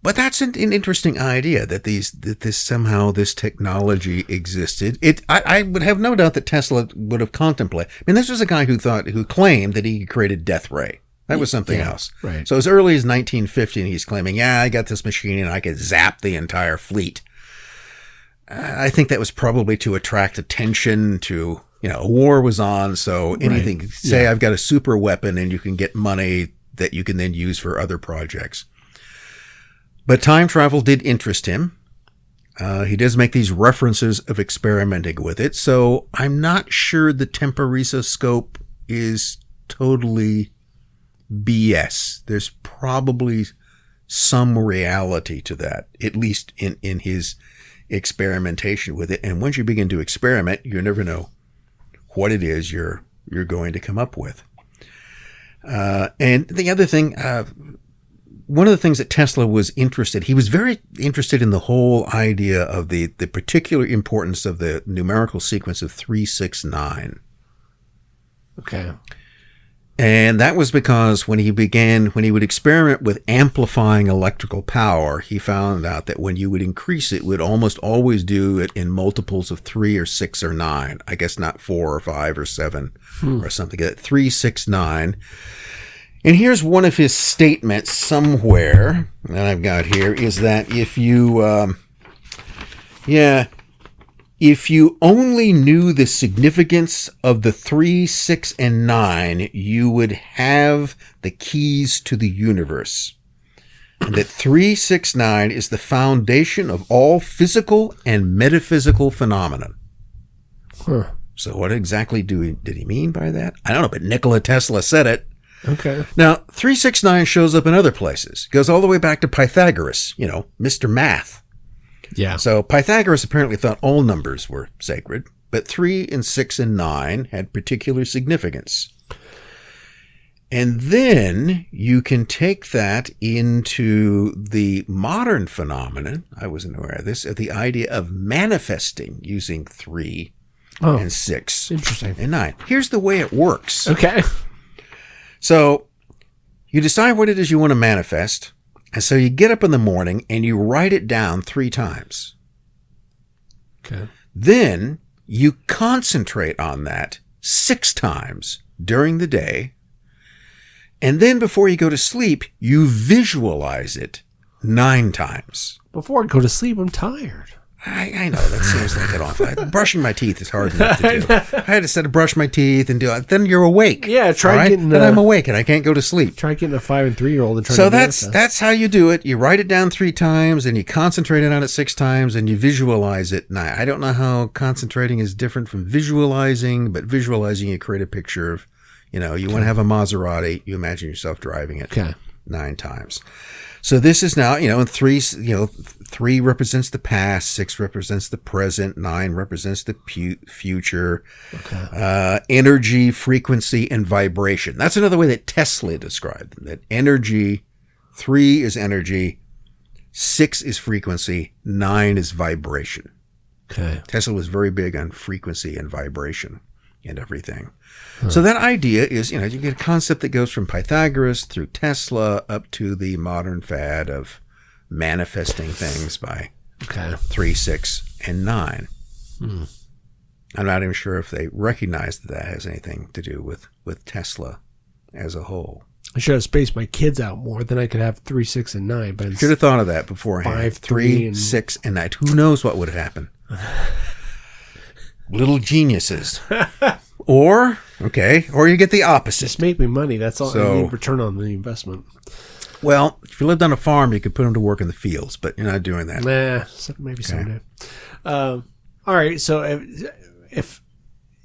But that's an interesting idea that this technology existed. I would have no doubt that Tesla would have contemplated. I mean, this was a guy who claimed that he created death ray. That was something else. Right. So as early as 1950, he's claiming, yeah, I got this machine and I could zap the entire fleet. I think that was probably to attract attention to, you know, a war was on. So anything, say I've got a super weapon and you can get money that you can then use for other projects. But time travel did interest him. He does make these references of experimenting with it. So I'm not sure the temporisoscope is totally BS. There's probably some reality to that, at least in his experimentation with it. And once you begin to experiment, you never know what it is you're going to come up with. And the other thing, one of the things that Tesla was he was very interested in the whole idea of the particular importance of the numerical sequence of 369. Okay. And that was because when he would experiment with amplifying electrical power, he found out that when you would increase it, it would almost always do it in multiples of 3 or 6 or 9. I guess not 4 or 5 or 7 or something. 3, 6, 9. And here's one of his statements somewhere that I've got here, is that if you only knew the significance of the 3, 6, and 9, you would have the keys to the universe. And that 3, 6, 9 is the foundation of all physical and metaphysical phenomena. Huh. So what exactly did he mean by that? I don't know, but Nikola Tesla said it. Okay. Now, 369 shows up in other places. It goes all the way back to Pythagoras, you know, Mr. Math. Yeah. So Pythagoras apparently thought all numbers were sacred, but 3 and 6 and 9 had particular significance. And then you can take that into the modern phenomenon. I wasn't aware of this. The idea of manifesting using 3 and 6 interesting. and 9. Here's the way it works. Okay. So you decide what it is you want to manifest. And so you get up in the morning and you write it down 3 times. Okay. Then you concentrate on that 6 times during the day. And then before you go to sleep, you visualize it 9 times. Before I go to sleep, I'm tired. I know, that seems like an awful. Brushing my teeth is hard enough to do. I had to sit and brush my teeth and do it. Then you're awake. Yeah, try getting... Then I'm awake and I can't go to sleep. Try getting a 5 and 3-year-old and try so to that's how you do it. You write it down 3 times and you concentrate on it 6 times and you visualize it 9. I don't know how concentrating is different from visualizing, but visualizing, you create a picture of, you want to have a Maserati, you imagine yourself driving it 9 times. So this is now, and 3 represents the past, 6 represents the present, 9 represents the future, energy, frequency, and vibration. That's another way that Tesla described them, that energy, 3 is energy, 6 is frequency, 9 is vibration. Okay. Tesla was very big on frequency and vibration and everything. So that idea is, you get a concept that goes from Pythagoras through Tesla up to the modern fad of manifesting things by 3, 6, and 9. I'm not even sure if they recognize that has anything to do with Tesla as a whole. I should have spaced my kids out more. Then I could have 3, 6, and 9. But should have thought of that beforehand. 5, 3, 6, and 9. Who knows what would happen? Little geniuses. Or you get the opposite. Just make me money. That's all. I need return on the investment. Well, if you lived on a farm, you could put them to work in the fields, but you're not doing that. Nah, maybe someday. All right. So if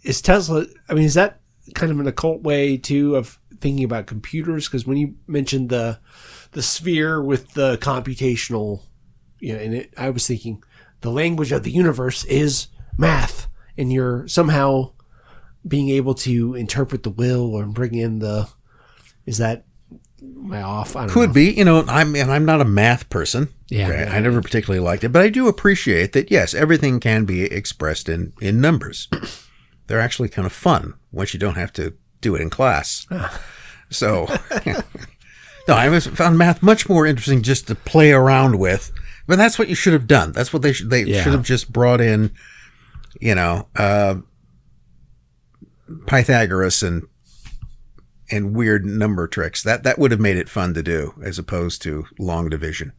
is Tesla, is that kind of an occult way too of thinking about computers? Because when you mentioned the sphere with the computational, I was thinking the language of the universe is math, and you're somehow being able to interpret the will or bring in is that, am I off? I don't know. Could be. I'm not a math person. Yeah. Okay? I never particularly liked it, but I do appreciate that, yes, everything can be expressed in numbers. They're actually kind of fun once you don't have to do it in class. So, no, I found math much more interesting just to play around with, but that's what you should have done. That's what they should have just brought in, Pythagoras and weird number tricks. That would have made it fun to do as opposed to long division.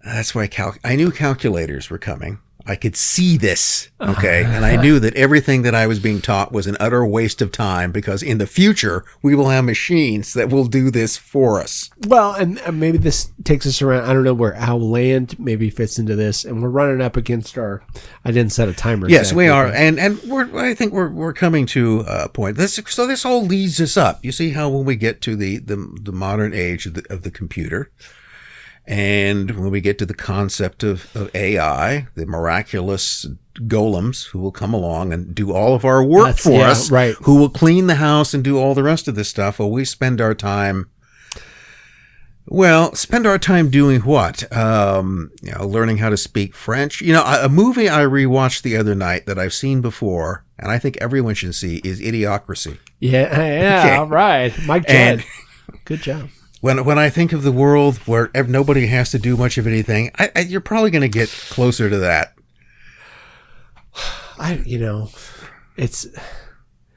That's why I knew calculators were coming. I could see this, and I knew that everything that I was being taught was an utter waste of time because in the future we will have machines that will do this for us. Well, and maybe this takes us around. I don't know where how land maybe fits into this, and we're running up against our. I didn't set a timer. Yes, exactly. We are, and I think we're coming to a point. So this all leads us up. You see how when we get to the modern age of the computer. And when we get to the concept of AI, the miraculous golems who will come along and do all of our work for us, right. Who will clean the house and do all the rest of this stuff, while we spend our time doing what? Learning how to speak French. A movie I rewatched the other night that I've seen before, and I think everyone should see, is Idiocracy. Yeah, okay. All right. Mike Judd. Good job. When I think of the world where nobody has to do much of anything, you're probably going to get closer to that. I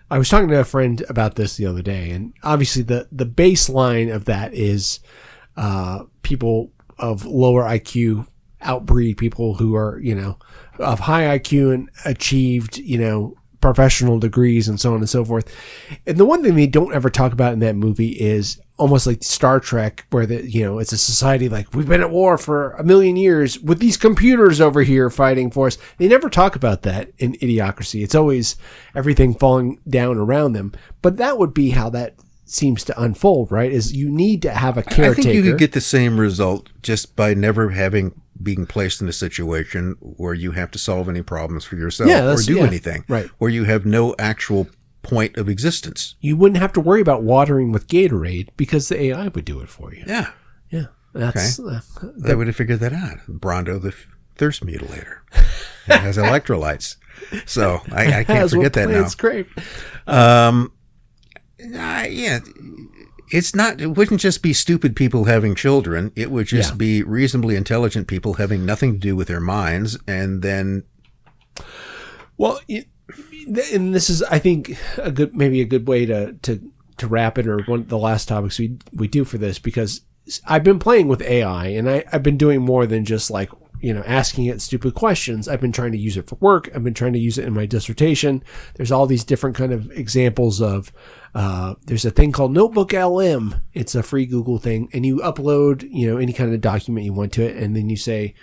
was talking to a friend about this the other day, and obviously the baseline of that is people of lower IQ outbreed people who are, of high IQ and achieved, professional degrees and so on and so forth. And the one thing they don't ever talk about in that movie is almost like Star Trek, where it's a society like we've been at war for 1,000,000 years with these computers over here fighting for us. They never talk about that in Idiocracy. It's always everything falling down around them. But that would be how that seems to unfold, right? Is you need to have a caretaker. I think you could get the same result just by never being placed in a situation where you have to solve any problems for yourself or do anything, right? Where you have no actual point of existence. You wouldn't have to worry about watering with Gatorade because the AI would do it for you. Yeah. Yeah. That's They would have figured that out. Brondo, the thirst mutilator. It has electrolytes. So I can't forget that now. It's great. Yeah. It wouldn't just be stupid people having children. It would just be reasonably intelligent people having nothing to do with their minds. And then. Well, and this is, I think, maybe a good way to wrap it, or one of the last topics we do for this, because I've been playing with AI, and I've been doing more than just like, asking it stupid questions. I've been trying to use it for work. I've been trying to use it in my dissertation. There's all these different kind of examples of, there's a thing called Notebook LM. It's a free Google thing, and you upload, any kind of document you want to it, and then you say,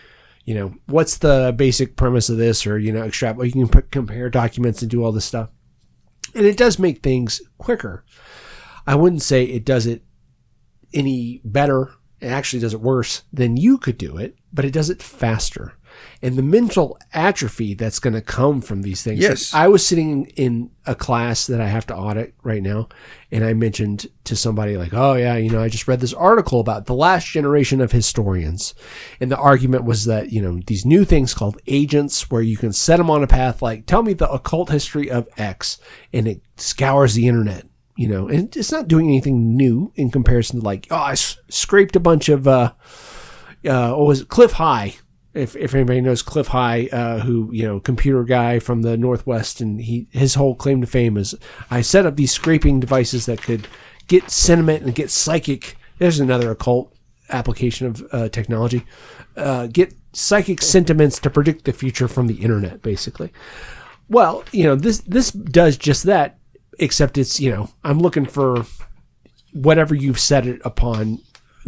what's the basic premise of this, or, extrapolate. You can compare documents and do all this stuff. And it does make things quicker. I wouldn't say it does it any better. It actually does it worse than you could do it, but it does it faster. And the mental atrophy that's going to come from these things. Yes. Like, I was sitting in a class that I have to audit right now, and I mentioned to somebody like, oh yeah, I just read this article about the last generation of historians. And the argument was that, these new things called agents, where you can set them on a path, like, tell me the occult history of X, and it scours the internet. And it's not doing anything new in comparison to like, I scraped a bunch of, what was it? Cliff High. If anybody knows Cliff High, who, computer guy from the Northwest, and his whole claim to fame is, I set up these scraping devices that could get sentiment and get psychic. There's another occult application of technology. Get psychic sentiments to predict the future from the internet, basically. Well, this does just that. Except it's, I'm looking for whatever you've set it upon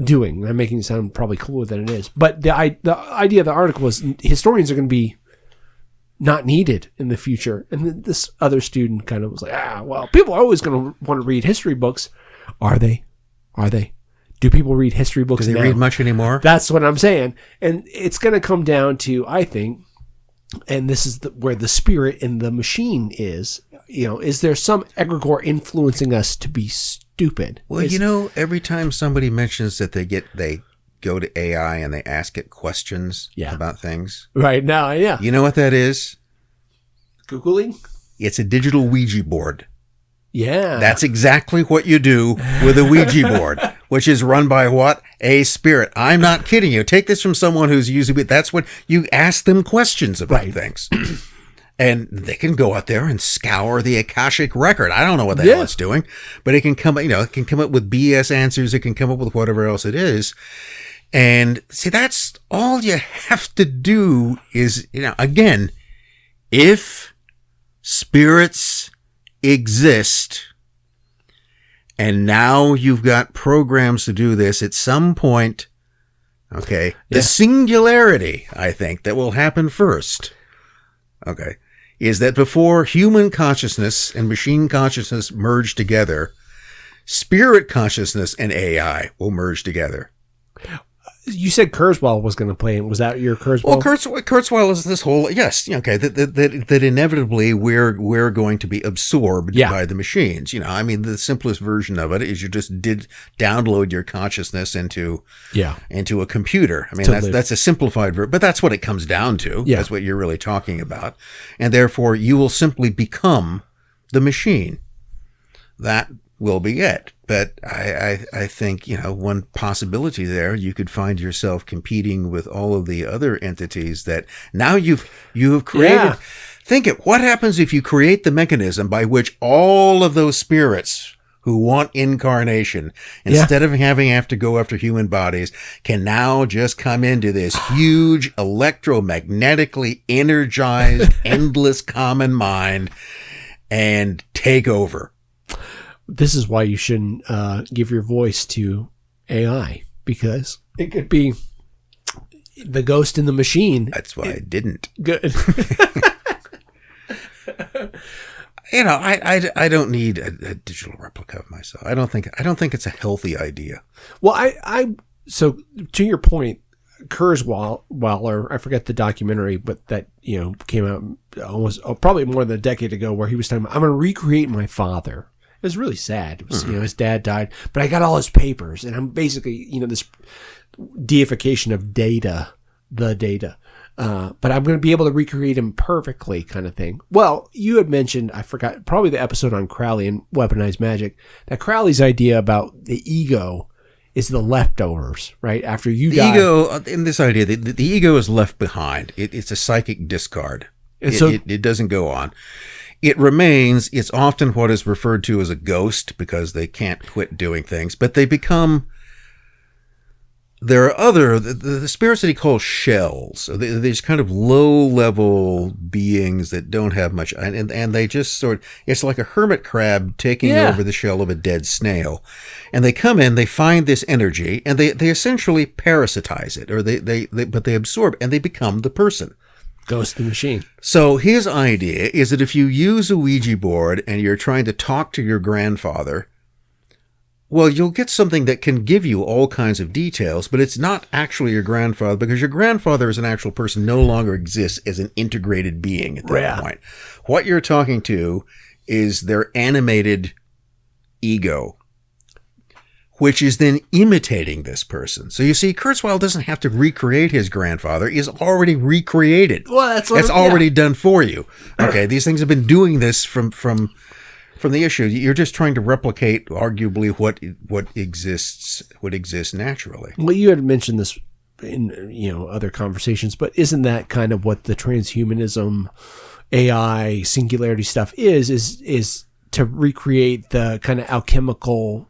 doing. I'm making it sound probably cooler than it is. But the idea of the article was historians are going to be not needed in the future. And then this other student kind of was like, well, people are always going to want to read history books. Are they? Do people read history books now? Do they read much anymore? That's what I'm saying. And it's going to come down to, I think, and this is where the spirit in the machine is. Is there some egregore influencing us to be stupid? Well, every time somebody mentions that they go to AI and they ask it questions about things. Right now, yeah. You know what that is? Googling? It's a digital Ouija board. Yeah. That's exactly what you do with a Ouija board, which is run by what? A spirit. I'm not kidding you. Take this from someone who's using it. That's what you ask them questions about things. And they can go out there and scour the Akashic record. I don't know what the hell it's doing, but it can come, it can come up with BS answers. It can come up with whatever else it is. And see, that's all you have to do is, again, if spirits exist, and now you've got programs to do this at some point, the singularity, I think, that will happen first, is that before human consciousness and machine consciousness merge together, spirit consciousness and AI will merge together. You said Kurzweil was going to play. Was that your Kurzweil? Well, Kurzweil is this whole that inevitably we're going to be absorbed by the machines. The simplest version of it is you just download your consciousness into a computer. That's a simplified version, but that's what it comes down to. Yeah. That's what you're really talking about, and therefore you will simply become the machine. That will be it. But I think, one possibility there, you could find yourself competing with all of the other entities that now you have created. Yeah. Think it. What happens if you create the mechanism by which all of those spirits who want incarnation, instead of have to go after human bodies, can now just come into this huge electromagnetically energized, endless common mind and take over? This is why you shouldn't give your voice to AI, because it could be the ghost in the machine. That's why I didn't. Good. I don't need a digital replica of myself. I don't think it's a healthy idea. Well, so to your point, Kurzweiler, I forget the documentary, but that, came out probably more than a decade ago, where he was talking about, I'm going to recreate my father. It was really sad. It was, his dad died, but I got all his papers, and I'm basically, this deification of data, the data. But I'm going to be able to recreate him perfectly, kind of thing. Well, you had mentioned, I forgot, probably the episode on Crowley and weaponized magic, that Crowley's idea about the ego is the leftovers, right? After you die. The ego, in this idea, the ego is left behind. It's a psychic discard. It doesn't go on. It remains. It's often what is referred to as a ghost, because they can't quit doing things, but they become... There are the spirits that he calls shells. So these kind of low-level beings that don't have much, and they just it's like a hermit crab taking over the shell of a dead snail. And they come in, they find this energy, and they essentially parasitize it, or they absorb, and they become the person. Ghost the machine. So his idea is that if you use a Ouija board and you're trying to talk to your grandfather, well, you'll get something that can give you all kinds of details, but it's not actually your grandfather, because your grandfather as an actual person no longer exists as an integrated being at that point. What you're talking to is their animated ego, which is then imitating this person. So you see, Kurzweil doesn't have to recreate his grandfather. He's already recreated. Well, that's already done for you. Okay, these things have been doing this from the issue. You're just trying to replicate, arguably, what exists naturally. Well, you had mentioned this in other conversations, but isn't that kind of what the transhumanism, AI, singularity stuff is to recreate the kind of alchemical...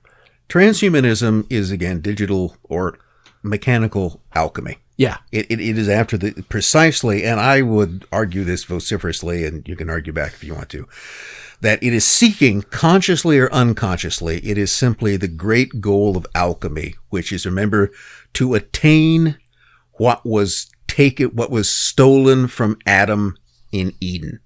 Transhumanism is, again, digital or mechanical alchemy. Yeah. It is after precisely, and I would argue this vociferously, and you can argue back if you want to, that it is seeking, consciously or unconsciously, it is simply the great goal of alchemy, which is, remember, to attain what was stolen from Adam in Eden.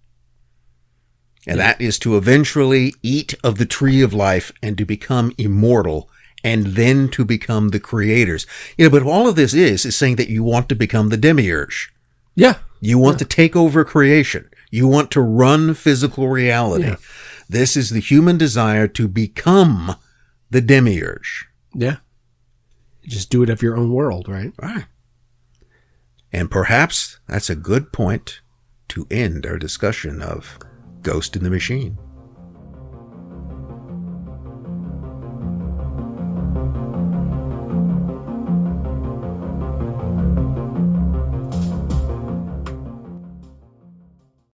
And that is to eventually eat of the tree of life and to become immortal, and then to become the creators. But all of this is saying that you want to become the demiurge. Yeah. You want to take over creation. You want to run physical reality. Yeah. This is the human desire to become the demiurge. Yeah. Just do it of your own world, right? Right. And perhaps that's a good point to end our discussion of Ghost in the Machine.